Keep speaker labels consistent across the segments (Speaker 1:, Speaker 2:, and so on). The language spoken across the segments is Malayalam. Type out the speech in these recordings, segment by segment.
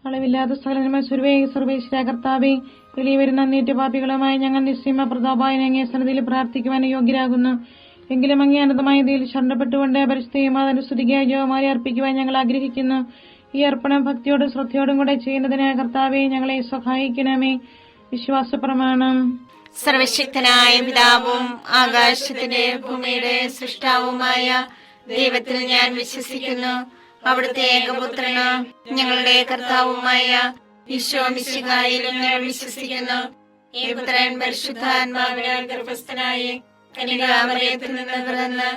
Speaker 1: അളവില്ലാത്ത സകലന്മ സർവേശ്വര കർത്താവേ, വെളിവരുന്ന നീറ്റ് പാപികളുമായി ഞങ്ങൾ നിസ്സീമ പ്രതാപായനെ അങ്ങേ സന്നിധിയിൽ പ്രാർത്ഥിക്കുവാൻ യോഗ്യരാകുന്നു. എങ്കിലും അങ്ങേ അനന്തമായ ഇതിൽ ശരണപ്പെട്ടുകൊണ്ട് പരിസ്ഥിതിയും അതിന്റെ സ്തുതിക്കായി ജോമാരി അർപ്പിക്കുവാൻ ഞങ്ങൾ ആഗ്രഹിക്കുന്നു. ഈ അർപ്പണം ഭക്തിയോടും ശ്രദ്ധയോടും കൂടെ ചെയ്യുന്നതിന് കർത്താവെ ഞങ്ങളെ സഹായിക്കണമേ. വിശ്വാസ പ്രമാണം.
Speaker 2: സർവശക്തനായ പിതാവും ആകാശത്തിന്റെ ഭൂമിയുടെ സൃഷ്ടാവുമായ ദൈവത്തിൽ ഞാൻ വിശ്വസിക്കുന്നു. അവിടുത്തെ ഏകപുത്രന് ഞങ്ങളുടെ കർത്താവുമായ ഈശോ മിശിഹായിലും ഞാൻ വിശ്വസിക്കുന്നു. ഈ പുത്രൻ പരിശുദ്ധാത്മാവിനാൽ ഗർഭസ്ഥനായി കന്യകാമറിയത്തിൽ നിന്ന് പിറന്ന്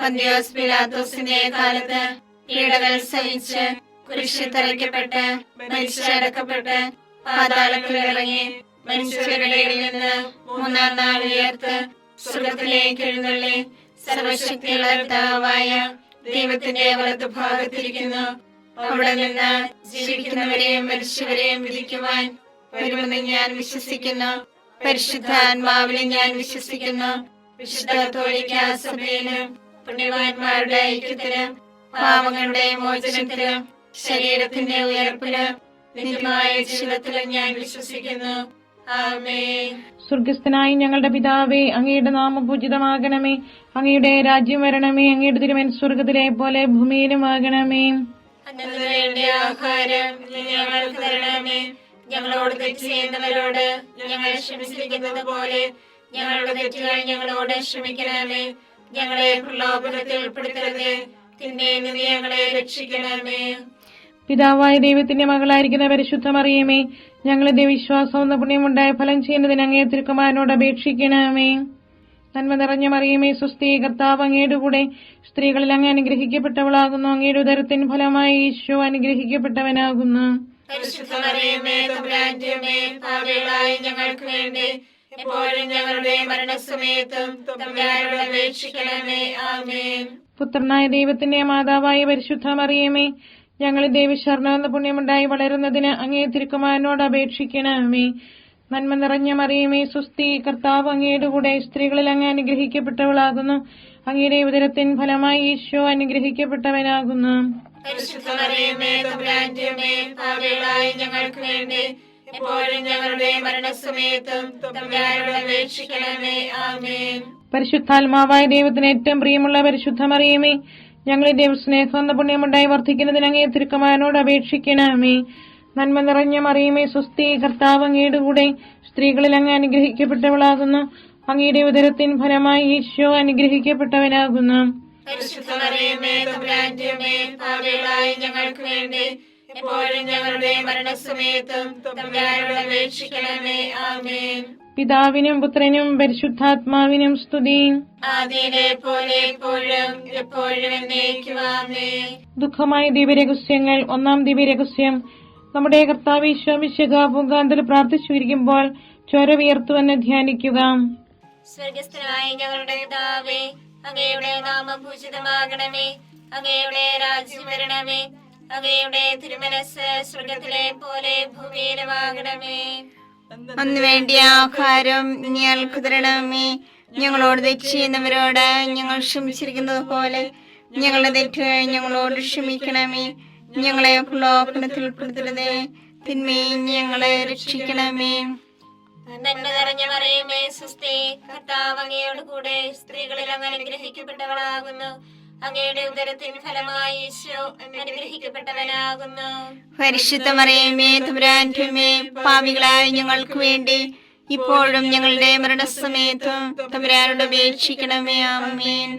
Speaker 2: പന്തിയോസ് പിലാത്തോസിന്റെ കാലത്ത് പീഡകൾ സഹിച്ച് കുരിശിൽ തറയ്ക്കപ്പെട്ട് മരിച്ചടക്കപ്പെട്ട് പാതാളത്തിൽ ഇറങ്ങി മനുഷ്യരുടെ ഇടയിൽ നിന്ന് മൂന്നാം നാൾ ഉയർത്ത് സ്വർഗ്ഗത്തിലേക്ക് എഴുന്നള്ളി സർവശക്തിയുള്ള പിതാവായ ദൈവത്തിന്റെ വലതുഭാഗത്തിരിക്കുന്നു. അവിടെ നിന്ന് ജീവിക്കുന്നവരെയും മരിച്ചവരെയും വിധിക്കുവാൻ വരുമെന്ന് ഞാൻ വിശ്വസിക്കുന്നു. പരിശുദ്ധാത്മാവിലും ഞാൻ വിശ്വസിക്കുന്നു. വിശുദ്ധ കത്തോലിക്കാ സഭയിലും പുണ്യവാന്മാരുടെ ഐക്യത്തിലും പാപങ്ങളുടെ മോചനത്തിലും ശരീരത്തിന്റെ ഉയർപ്പിലും നിത്യമായ ജീവിതത്തിലും ഞാൻ വിശ്വസിക്കുന്നു. ആമേൻ.
Speaker 1: സ്വർഗസ്ഥനായ ഞങ്ങളുടെ പിതാവേ, അങ്ങയുടെ നാമം പൂജിതമാകണമേ. അങ്ങയുടെ രാജ്യം വരണമേ. അങ്ങയുടെ തിരുമേനി സ്വർഗത്തിലെ പോലെ ഭൂമിയിലും ആകണമേ.
Speaker 2: അന്നു വേണ്ട ആഹാരം ഞങ്ങൾക്ക് തരണമേ. ഞങ്ങളോട് തെറ്റ് ചെയ്യുന്നവരോട് ഞങ്ങൾ ക്ഷമിച്ചിരിക്കുന്നത് പോലെ ഞങ്ങളുടെ തെറ്റുകൾ ഞങ്ങളോട് ക്ഷമിക്കണമേ. ഞങ്ങളെ പ്രലോഭനത്തിൽ ഉൾപ്പെടുത്തരുതേ, തിന്മയിൽ നിന്ന് ഞങ്ങളെ രക്ഷിക്കണമേ.
Speaker 1: പിതാവായ ദൈവത്തിന്റെ മകളായിരിക്കുന്ന പരിശുദ്ധ മറിയമേ, ഞങ്ങളുടെ വിശ്വാസം എന്ന പുണ്യമുണ്ടായ ഫലം ചെയ്യുന്നതിന് അങ്ങേ തിരുക്കുമാരനോട് അപേക്ഷിക്കണമേ. നന്മ നിറഞ്ഞ മറിയമേ, സ്വസ്തി, കർത്താവ് അങ്ങയുടെ കൂടെ സ്ത്രീകളിൽ അങ്ങ് അനുഗ്രഹിക്കപ്പെട്ടവളാകുന്നു. അങ്ങയുടെ ഉദരത്തിൻ ഫലമായി ഈശോ അനുഗ്രഹിക്കപ്പെട്ടവനാകുന്നു.
Speaker 2: പരിശുദ്ധ മറിയമേ, തമ്പുരാന്റെ അമ്മേ, പാപികളായ ഞങ്ങൾക്ക് വേണ്ടി എപ്പോഴും ഞങ്ങളുടെ മരണസമയത്തും തമ്പുരാനോട് അപേക്ഷിക്കണമേ. ആമേൻ.
Speaker 1: പുത്രനായ ദൈവത്തിന്റെ മാതാവായ പരിശുദ്ധ മറിയമേ, ഞങ്ങൾ ദൈവശരണം എന്ന പുണ്യമുണ്ടായി വളരുന്നതിന് അങ്ങേ തിരുക്കുമാരനോട് അപേക്ഷിക്കണമേ. നന്മ നിറഞ്ഞ മറിയമേ, സ്വസ്തി, കർത്താവ് അങ്ങയുടെ കൂടെ സ്ത്രീകളിൽ അങ്ങ് അനുഗ്രഹിക്കപ്പെട്ടവളാകുന്നു. അങ്ങയുടെ ഉദരത്തിൻ ഫലമായി ഈശോ അനുഗ്രഹിക്കപ്പെട്ടവനാകുന്നു.
Speaker 2: പരിശുദ്ധ മറിയമേ, തമ്പുരാന്റെ അമ്മേ, പാപികളായ ഞങ്ങൾക്ക് വേണ്ടി എപ്പോഴും ഞങ്ങളുടെ മരണസമയത്തും തമ്പുരാനോട് അപേക്ഷിക്കണമേ. ആമേൻ.
Speaker 1: പരിശുദ്ധാത്മാവായ ദൈവത്തിന് ഏറ്റവും പ്രിയമുള്ള പരിശുദ്ധ മറിയമേ, ഞങ്ങളുടെ ദൈവസ്നേഹം എന്ന പുണ്യമുണ്ടായി വർദ്ധിക്കുന്നതിന് അങ്ങേ തിരുക്കുമാരനോട് അപേക്ഷിക്കണമേ. നന്മ നിറഞ്ഞ മറിയമേ, സ്വസ്തി, കർത്താവ് അങ്ങയുടെ കൂടെ സ്ത്രീകളിൽ അങ്ങ് അനുഗ്രഹിക്കപ്പെട്ടവളാകുന്നു. അങ്ങയുടെ ഉദരത്തിൻ ഫലമായി ഈശോ അനുഗ്രഹിക്കപ്പെട്ടവനാകുന്നു.
Speaker 2: പരിശുദ്ധ മറിയമേ, തമ്പുരാന്റെ അമ്മേ, പാപികളായ ഞങ്ങൾക്ക് വേണ്ടി എപ്പോഴും ഞങ്ങളുടെ മരണസമയത്തും തമ്പുരാനോട് അപേക്ഷിക്കണമേ. ആമേൻ.
Speaker 1: പിതാവിനും പുത്രനും പരിശുദ്ധാത്മാവിനും സ്തുതി.
Speaker 2: ആദിയിലെ പോലെ എപ്പോഴും എപ്പോഴും എന്നേക്കും. ആമേൻ.
Speaker 1: ദുഃഖമായ ദിവ്യരഹസ്യങ്ങൾ. ഒന്നാം ദിവ്യരഹസ്യം. നമ്മുടെ കർത്താവ് ഈശോ മിശിഹാ പൂങ്കാന്തൽ പ്രാർത്ഥിച്ചിരിക്കുമ്പോൾ ചോര വിയർത്തുവെന്ന് ധ്യാനിക്കുക.
Speaker 2: സ്വർഗസ്ഥനായ ഞങ്ങളുടെ പിതാവേ, അങ്ങയുടെ നാമം പൂജിതമാകണമേ. അങ്ങയുടെ രാജ്യം വരണമേ. അങ്ങയുടെ തിരുമനസ്സ് സ്വർഗത്തിലെ പോലെ ഭൂമിയിലുമാകണമേ. അന്ന് വേണ്ടിയ ആഹാരം ഞങ്ങൾക്ക് തരണമേ. ഞങ്ങളോട് തെറ്റ് ചെയ്യുന്നവരോട് ഞങ്ങൾ ക്ഷമിച്ചിരിക്കുന്നത് പോലെ ഞങ്ങളുടെ തെറ്റുകൾ ഞങ്ങളോട് ക്ഷമിക്കണമേ. ഞങ്ങളെ പ്രലോഭനത്തിൽ ഉൾപ്പെടുത്തരുതേ, തിന്മയിൽ ഞങ്ങളെ രക്ഷിക്കണമേ. നന്മ നിറഞ്ഞ മറിയമേ, സ്വസ്തി, കർത്താവ് അങ്ങയോട് കൂടെ സ്ത്രീകളിൽ അങ്ങ് അനുഗ്രഹിക്കപ്പെട്ടവളാകുന്നു. അങ്ങയുടെ ഉദരത്തിൻ ഫലമായി ഈശോ അനുഗ്രഹിക്കപ്പെട്ടവനാകുന്നു. പരിശുദ്ധ മറിയമേ, തമ്പുരാന്റെ അമ്മേ, പാപികളായ ഞങ്ങൾക്ക് വേണ്ടി ഇപ്പോഴും ഞങ്ങളുടെ മരണസമയത്തും തമ്പുരാനോട് അപേക്ഷിക്കണമേ. ആമേൻ.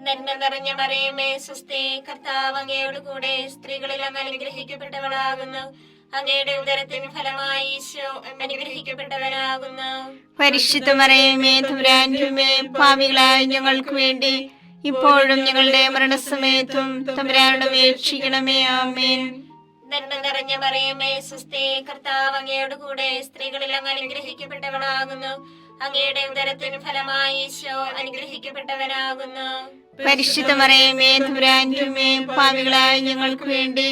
Speaker 2: നന്മ നിറഞ്ഞ മറിയമേ, സ്വസ്തി, കർത്താവ് അങ്ങയോട് കൂടെ സ്ത്രീകളിൽ അങ്ങ് അനുഗ്രഹിക്കപ്പെട്ടവളാകുന്നു. അങ്ങയുടെ ഉദരത്തിൻ ഫലമായി ഈശോ അനുഗ്രഹിക്കപ്പെട്ടവനാകുന്നു. പരിശുദ്ധ മറിയമേ, തമ്പുരാന്റെ അമ്മേ, പാപികളായ ഞങ്ങൾക്ക് വേണ്ടി ഇപ്പോഴും ഞങ്ങളുടെ മരണസമയത്തും തമ്പുരാനോട് അപേക്ഷിക്കണമേ. ആമേൻ. നന്മ നിറഞ്ഞ മറിയമേ, സ്വസ്തി, കർത്താവ് അങ്ങയോട് കൂടെ സ്ത്രീകളിൽ അങ്ങ് അനുഗ്രഹിക്കപ്പെട്ടവളാകുന്നു. അങ്ങയുടെ ഉദരത്തിൻ ഫലമായി ഈശോ അനുഗ്രഹിക്കപ്പെട്ടവനാകുന്നു. പരിശുദ്ധ മറിയമേ, തമ്പുരാന്റെ അമ്മേ, പാപികളായ ഞങ്ങൾക്ക് വേണ്ടി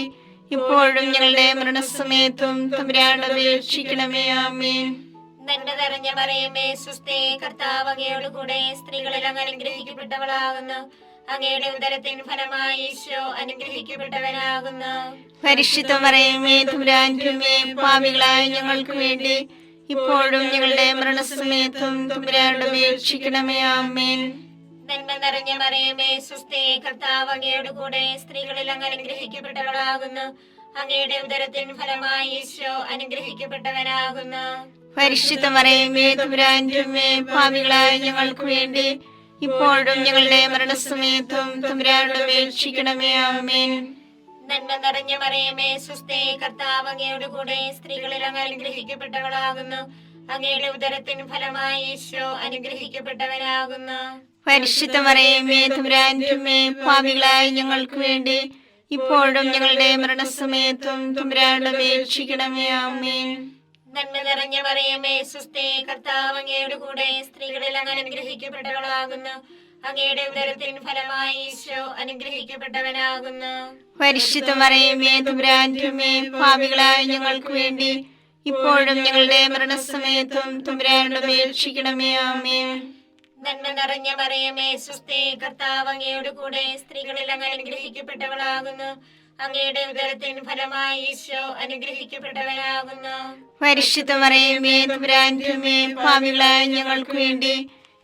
Speaker 2: ഇപ്പോഴും ഞങ്ങളുടെ മരണസമയത്തും തമ്പുരാനോട് അപേക്ഷിക്കണമേ. ആമേൻ. നന്മ നിറഞ്ഞ മറിയമേ, സ്വസ്തി, കർത്താവ് അങ്ങയോട് കൂടെ സ്ത്രീകളിൽ അങ്ങ് അനുഗ്രഹിക്കപ്പെട്ടവളാകുന്നു. അങ്ങയുടെ ഉദരത്തിൻ ഫലമായി ഈശോ അനുഗ്രഹിക്കപ്പെട്ടവനാകുന്നു.
Speaker 3: പരിശുദ്ധ മറിയമേ തമ്പുരാന്റെ അമ്മേ, പാപികളായ ഞങ്ങൾക്ക് വേണ്ടി ഇപ്പോഴും ഞങ്ങളുടെ മരണസമയത്തും തമ്പുരാനോട് അപേക്ഷിക്കണമേ. ആമേൻ.
Speaker 2: നന്മ നിറഞ്ഞ മറിയമേ സ്വസ്തി, കർത്താവ് അങ്ങയുടെ കൂടെ സ്ത്രീകളിൽ അങ്ങ് അനുഗ്രഹിക്കപ്പെട്ടവളാകുന്നു. അങ്ങയുടെ ഉദരത്തിൻ ഫലമായി ഈശോ അനുഗ്രഹിക്കപ്പെട്ടവനാകുന്നു.
Speaker 3: പരിശുദ്ധ മറിയമേ തമ്പുരാന്റെ അമ്മേ, പാപികളായ ഞങ്ങൾക്ക് വേണ്ടി ഇപ്പോഴും ഞങ്ങളുടെ മരണസമയത്തും തമ്പുരാനോട് അപേക്ഷിക്കണമേ. ആമേൻ.
Speaker 2: നന്മ നിറഞ്ഞ മറിയമേ സ്വസ്തി, കർത്താവ് അങ്ങയുടെ കൂടെ സ്ത്രീകളിൽ അങ്ങ് അനുഗ്രഹിക്കപ്പെട്ടവളാകുന്നു. അങ്ങയുടെ ഉദരത്തിൻ ഫലമായി ഈശോ അനുഗ്രഹിക്കപ്പെട്ടവനാകുന്നു.
Speaker 3: പരിശുദ്ധ മറിയമേ തമ്പുരാന്റെ അമ്മേ, പാപികളായ ഞങ്ങൾക്ക് വേണ്ടി ഇപ്പോഴും ഞങ്ങളുടെ മരണസമയത്തും തമ്പുരാനോട് അപേക്ഷിക്കണമേ. ആമേൻ.
Speaker 2: നന്മ നിറഞ്ഞ മറിയമേ സ്വസ്തി, കർത്താവ് അങ്ങയുടെ കൂടെ സ്ത്രീകളിൽ അങ്ങ് അനുഗ്രഹിക്കപ്പെട്ടവളാകുന്നു. അങ്ങയുടെ ഉദരത്തിൻ ഫലമായി ഈശോ അനുഗ്രഹിക്കപ്പെട്ടവനാകുന്നു.
Speaker 3: പരിശുദ്ധ മറിയമേ തമ്പുരാന്റെ അമ്മേ, പാപികളായ ഞങ്ങൾക്ക് വേണ്ടി ഇപ്പോഴും ഞങ്ങളുടെ മരണസമയത്തും തമ്പുരാനോട് അപേക്ഷിക്കണമേ. ആമേൻ.
Speaker 2: നന്മ നിറഞ്ഞ മറിയമേ സ്വസ്തി, കർത്താവ് അങ്ങയുടെ കൂടെ സ്ത്രീകളിൽ അങ്ങ് അനുഗ്രഹിക്കപ്പെട്ടവളാകുന്നു. അങ്ങയുടെ ഉദരത്തിൻ ഫലമായി ഈശോ അനുഗ്രഹിക്കപ്പെട്ടവനാകുന്നു.
Speaker 3: പരിശുദ്ധ മറിയമേ തമ്പുരാന്റെ അമ്മേ, പാപികളായ ഞങ്ങൾക്ക് വേണ്ടി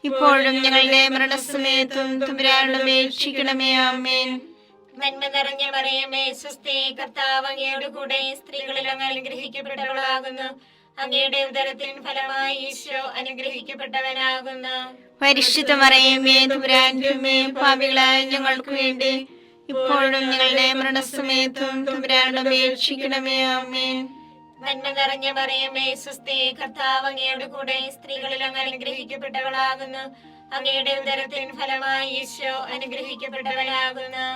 Speaker 3: ഇപ്പോഴും ഞങ്ങളുടെ മരണസമയത്തും തമ്പുരാനോട് അപേക്ഷിക്കണമേ. ആമേൻ.
Speaker 2: നന്മ നിറഞ്ഞ മറിയമേ സ്വസ്തി, കർത്താവ് അങ്ങയുടെ കൂടെ സ്ത്രീകളിൽ അങ്ങ് അനുഗ്രഹിക്കപ്പെട്ടവളാകുന്നു. അങ്ങയുടെ ഉദരത്തിൻ ഫലമായി ഈശോ അനുഗ്രഹിക്കപ്പെട്ടവനാകുന്നു.
Speaker 3: പരിശുദ്ധ മറിയമേ തമ്പുരാന്റെ അമ്മേ, പാപികളായ ഞങ്ങൾക്ക് വേണ്ടി ഇപ്പോഴും ഞങ്ങളുടെ മരണസമയത്തും തമ്പുരാനോട് അപേക്ഷിക്കണമേ. ആമേൻ.
Speaker 2: നന്മ നിറഞ്ഞ മറിയമേ സ്വസ്തി, കർത്താവ് അങ്ങയുടെ കൂടെ സ്ത്രീകളിൽ അങ്ങ് അനുഗ്രഹിക്കപ്പെട്ടവളാകുന്നു. അങ്ങയുടെ ഉദരത്തിൻ ഫലമായി ഈശോ അനുഗ്രഹിക്കപ്പെട്ടവനാകുന്നു.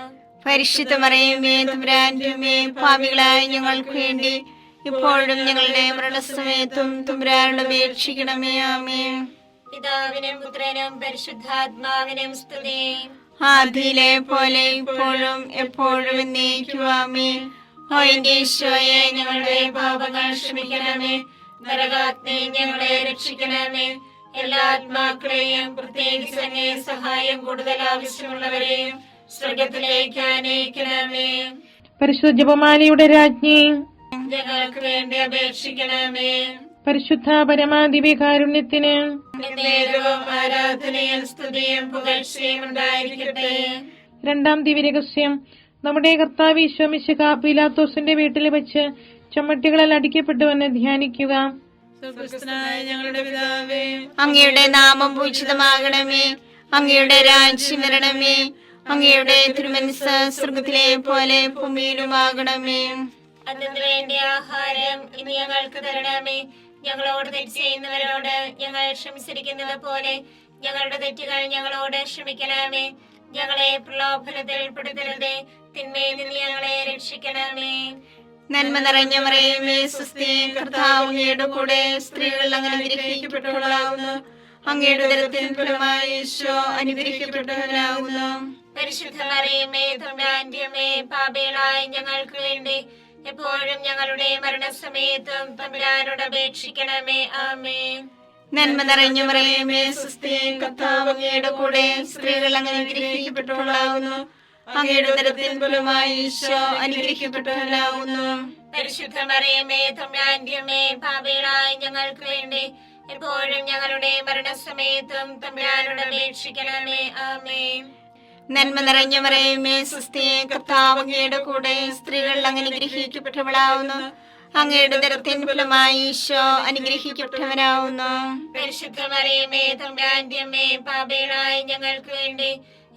Speaker 3: പരിശുദ്ധ മറിയമേ തമ്പുരാന്റെ അമ്മേ, പാപികളായ ഞങ്ങൾക്ക് വേണ്ടി ഇപ്പോഴും ഞങ്ങളുടെ മരണസമയത്തും തമ്പുരാനോട് അപേക്ഷിക്കണമേ. ആമേൻ.
Speaker 2: പിതാവിനും പുത്രനും പരിശുദ്ധാത്മാവിനും സ്തുതി.
Speaker 3: ആദിയിലെ പോലെ ഇപ്പോഴും എപ്പോഴും എന്നേക്കും. ആമേൻ. ഓ എന്റെ ഈശോയെ,
Speaker 2: ഞങ്ങളുടെ പാപങ്ങൾ ക്ഷമിക്കണമേ. നരകാഗ്നി ഞങ്ങളെ രക്ഷിക്കണമേ. എല്ലാ ആത്മാക്കളെയും പ്രത്യേകിച്ച് അങ്ങേ സഹായം കൂടുതൽ ആവശ്യമുള്ളവരെയും സ്വർഗത്തിലേക്ക് ആനയിക്കണമേ.
Speaker 1: പരിശുദ്ധ ജപമാലയുടെ രാജ്ഞി,
Speaker 2: ഞങ്ങൾക്ക് വേണ്ടി അപേക്ഷിക്കണമേ.
Speaker 1: പരിശുദ്ധ പരമാദിവ്യകാരുണ്യത്തിന്
Speaker 2: നേരവും ആരാധനയും സ്തുതിയും പുകഴ്ചയും ഉണ്ടായിരിക്കട്ടെ.
Speaker 1: രണ്ടാം ദിവ്യരഹസ്യം. നമ്മുടെ കർത്താവ് ഈശോ മിശിഹ പീലാത്തോസിന്റെ വീട്ടിൽ വെച്ച് ചമ്മട്ടികളിൽ അടിക്കപ്പെട്ടുവെന്ന് ധ്യാനിക്കുക.
Speaker 3: ഞങ്ങളുടെ പിതാവേ, അങ്ങയുടെ നാമം പൂജിതമാകണമേ. അങ്ങയുടെ രാജ്യം വരണമേ. അങ്ങയുടെ തിരുമനസ്സ് സ്വർഗ്ഗത്തിലെ പോലെ ഭൂമിയിലുമാകണമേ.
Speaker 2: അതിനു വേണ്ടി ആഹാരം ഇനി ഞങ്ങൾക്ക് തരണമേ. ഞങ്ങളോട് തെറ്റ് ചെയ്യുന്നവരോട് ഞങ്ങൾ ക്ഷമിച്ചിരിക്കുന്നത് പോലെ ഞങ്ങളുടെ തെറ്റുകൾ ഞങ്ങളോട് ക്ഷമിക്കണമേ. ഞങ്ങളെ പ്രലോഭനത്തിൽ ഉൾപ്പെടുത്തരുതേ, തിന്മയിൽ നിന്ന് ഞങ്ങളെ രക്ഷിക്കണമേ.
Speaker 3: നന്മ നിറഞ്ഞ മറിയമേ സ്വസ്തി, കർത്താവ് അങ്ങയുടെ കൂടെ സ്ത്രീകൾ അങ്ങ് അനുഗ്രഹിക്കപ്പെട്ടവളാകുന്നു. അങ്ങയുടെ ഉദരത്തിൻ ഫലമായി ഈശോ അനുഗ്രഹിക്കപ്പെട്ടവനാകുന്നു.
Speaker 2: പരിശുദ്ധ മറിയമേ തമ്പുരാന്റെ അമ്മേ, പാപികളായ ഞങ്ങൾക്ക് വേണ്ടി എപ്പോഴും ഞങ്ങളുടെ മരണസമയത്തും തമ്പുരാനോട് അപേക്ഷിക്കണമേ. ആമേൻ.
Speaker 3: നന്മ നിറഞ്ഞ മറിയമേ സ്വസ്തി, കർത്താവ് അങ്ങയുടെ കൂടെ സ്ത്രീകൾ അങ്ങ് അനുഗ്രഹിക്കപ്പെട്ടവളാകുന്നു. അങ്ങയുടെ ഉദരത്തിൻ ഫലമായി ഈശോ അനുഗ്രഹിക്കപ്പെട്ടവനാകുന്നു.
Speaker 2: പരിശുദ്ധ മറിയമേ തമ്പുരാന്റെ അമ്മേ, പാപികളായ ഞങ്ങൾക്ക് വേണ്ടി എപ്പോഴും ഞങ്ങളുടെ മരണസമയത്തും തമ്പുരാനോട് അപേക്ഷിക്കണമേ. ആമേൻ.
Speaker 3: നന്മ നിറഞ്ഞ മറിയമേ സ്വസ്തി, കർത്താവ് അങ്ങയുടെ കൂടെ സ്ത്രീകൾ അങ്ങ് അനുഗ്രഹിക്കപ്പെട്ടവളാകുന്നു. അങ്ങയുടെ ഉദരത്തിൻ ഫലമായി ഈശോ അനുഗ്രഹിക്കപ്പെട്ടവനാകുന്നു.
Speaker 2: പരിശുദ്ധ മറിയമേ തമ്പുരാന്റെ അമ്മേ, പാപികളായ ഞങ്ങൾക്ക് വേണ്ടി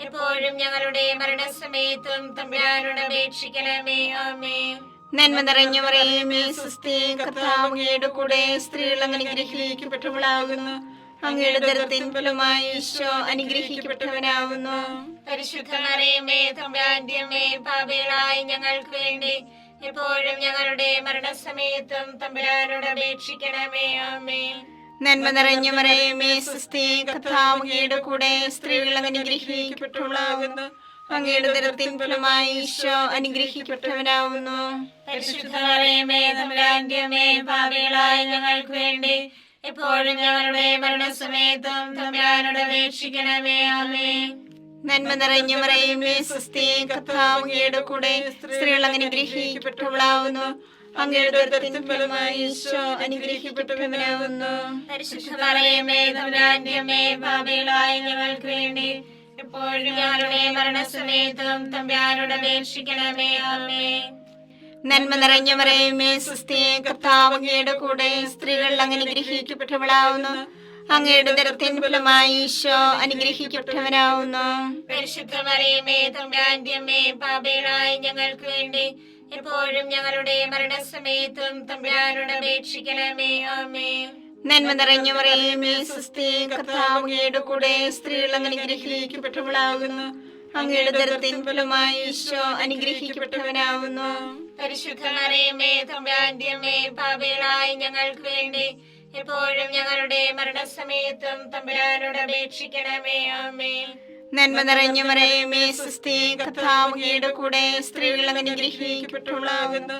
Speaker 2: എപ്പോഴും ഞങ്ങളുടെ മരണസമയത്തും തമ്പുരാനോട് അപേക്ഷിക്കണമേ. ആമേൻ.
Speaker 3: നന്മ നിറഞ്ഞ മറിയമേ സ്വസ്തി, കർത്താവ് അങ്ങയുടെ കൂടെ സ്ത്രീകൾ അങ്ങ് അനുഗ്രഹിക്കപ്പെട്ടവളാകുന്നു. അങ്ങയുടെ ഉദരത്തിൻ ഫലമായി ഈശോ അനുഗ്രഹിക്കപ്പെട്ടവനാകുന്നു.
Speaker 2: പരിശുദ്ധ മറിയമേ തമ്പുരാന്റെ അമ്മേ, പാപികളായ ഞങ്ങൾക്ക് വേണ്ടി എപ്പോഴും ഞങ്ങളുടെ മരണസമയത്തും തമ്പുരാനോട് അപേക്ഷിക്കണമേ. ആമേൻ.
Speaker 3: നന്മ നിറഞ്ഞ മറിയമേ സ്വസ്തി, കർത്താവ് അങ്ങയുടെ കൂടെ സ്ത്രീകൾ അങ്ങ് അനുഗ്രഹിക്കപ്പെട്ടവളാകുന്നു. അങ്ങയുടെ ഉദരത്തിൻ ഫലമായി ഈശോ അനുഗ്രഹിക്കപ്പെട്ടവനാകുന്നു.
Speaker 2: പരിശുദ്ധ മറിയമേ തമ്പുരാന്റെ അമ്മേ, പാപികളായ ഞങ്ങൾക്ക് വേണ്ടി എപ്പോഴും ഞങ്ങളുടെ മരണസമയത്തും തമ്പുരാനോട് അപേക്ഷിക്കണമേ. ആമേൻ.
Speaker 3: നന്മ നിറഞ്ഞ മറിയമേ സ്വസ്തി, കർത്താവ് അങ്ങയുടെ കൂടെ സ്ത്രീകൾ അനുഗ്രഹിക്കപ്പെട്ടവളാവുന്നു. അങ്ങയുടെ ഉദരത്തിൻ ഫലമായി ഈശോ അനുഗ്രഹിക്കപ്പെട്ടവനാവുന്നു.
Speaker 2: പരിശുദ്ധ മറിയമേ തമ്പുരാന്റെ അമ്മേ, പാപികളായ ഞങ്ങൾക്ക് വേണ്ടി എപ്പോഴും ഞങ്ങളുടെ മരണസമയത്തും തമ്പുരാനോട് അപേക്ഷിക്കണമേ. ആമേൻ.
Speaker 3: നന്മ നിറഞ്ഞ മറിയമേ സ്വസ്തി, കർത്താവ് അങ്ങയുടെ കൂടെ സ്ത്രീകൾ അനുഗ്രഹിക്കപ്പെട്ടവളാവുന്നു. അങ്ങയുടെ ഉദരത്തിൻ ഫലമായി ഈശോ അനുഗ്രഹിക്കപ്പെട്ടവനാവുന്നു.
Speaker 2: പരിശുദ്ധ മറിയമേ തമ്പുരാന്റെ അമ്മേ, പാപികളായ ഞങ്ങൾക്ക് വേണ്ടി എപ്പോഴും ഞങ്ങളുടെ മരണസമയത്തും തമ്പുരാനോട് അപേക്ഷിക്കണമേ. ആമേൻ.
Speaker 3: നന്മ നിറഞ്ഞ മറിയമേ സ്വസ്തി, കർത്താവ് അങ്ങയുടെ കൂടെ സ്ത്രീകൾ അനുഗ്രഹിക്കപ്പെട്ടവളാകുന്നു. അങ്ങയുടെ ഉദരത്തിൻ ഫലമായി ഈശോ അനുഗ്രഹിക്കപ്പെട്ടവനാവുന്നു.
Speaker 2: പരിശുദ്ധ മറിയമേ തമ്പുരാന്റെ അമ്മേ, പാപികളായ ഞങ്ങൾക്ക് വേണ്ടി എപ്പോഴും ഞങ്ങളുടെ മരണസമയത്തും തമ്പുരാനോട് അപേക്ഷിക്കണമേ. ആമേൻ.
Speaker 3: നന്മ നിറഞ്ഞ മറിയമേ സ്വസ്തി, കർത്താവ് അങ്ങയുടെ കൂടെ സ്ത്രീകൾ അനുഗ്രഹിക്കപ്പെട്ടവളാകുന്നു.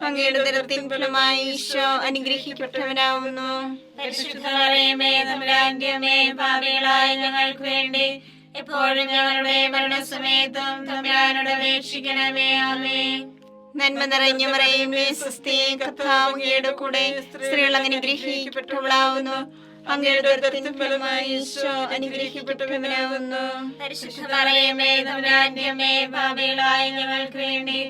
Speaker 3: അങ്ങയുടെ ഉദരത്തിൻ ഫലമായി ഈശോ അനുഗ്രഹിക്കപ്പെട്ടവനാവുന്നു.
Speaker 2: പരിശുദ്ധ മറിയമേ തമ്പുരാന്റെ അമ്മേ, പാപികളായ ഞങ്ങൾക്ക് വേണ്ടി എപ്പോഴും ഞങ്ങളുടെ മരണസമയത്തും തമ്പുരാനോട് അപേക്ഷിക്കണമേ. ആമേൻ.
Speaker 3: നന്മ നിറഞ്ഞ മറിയമേ സ്വസ്തി, കർത്താവ് അങ്ങയുടെ കൂടെ സ്ത്രീകൾ അനുഗ്രഹിക്കപ്പെട്ടവളാവുന്നു. അങ്ങയുടെ ഉദരത്തിൻ ഫലമായി ഈശോ അനുഗ്രഹിക്കപ്പെട്ടവനാവുന്നു.
Speaker 2: പരിശുദ്ധ മറിയമേ തമ്പുരാന്റെ അമ്മേ, പാപികളായ ഞങ്ങൾക്ക് വേണ്ടി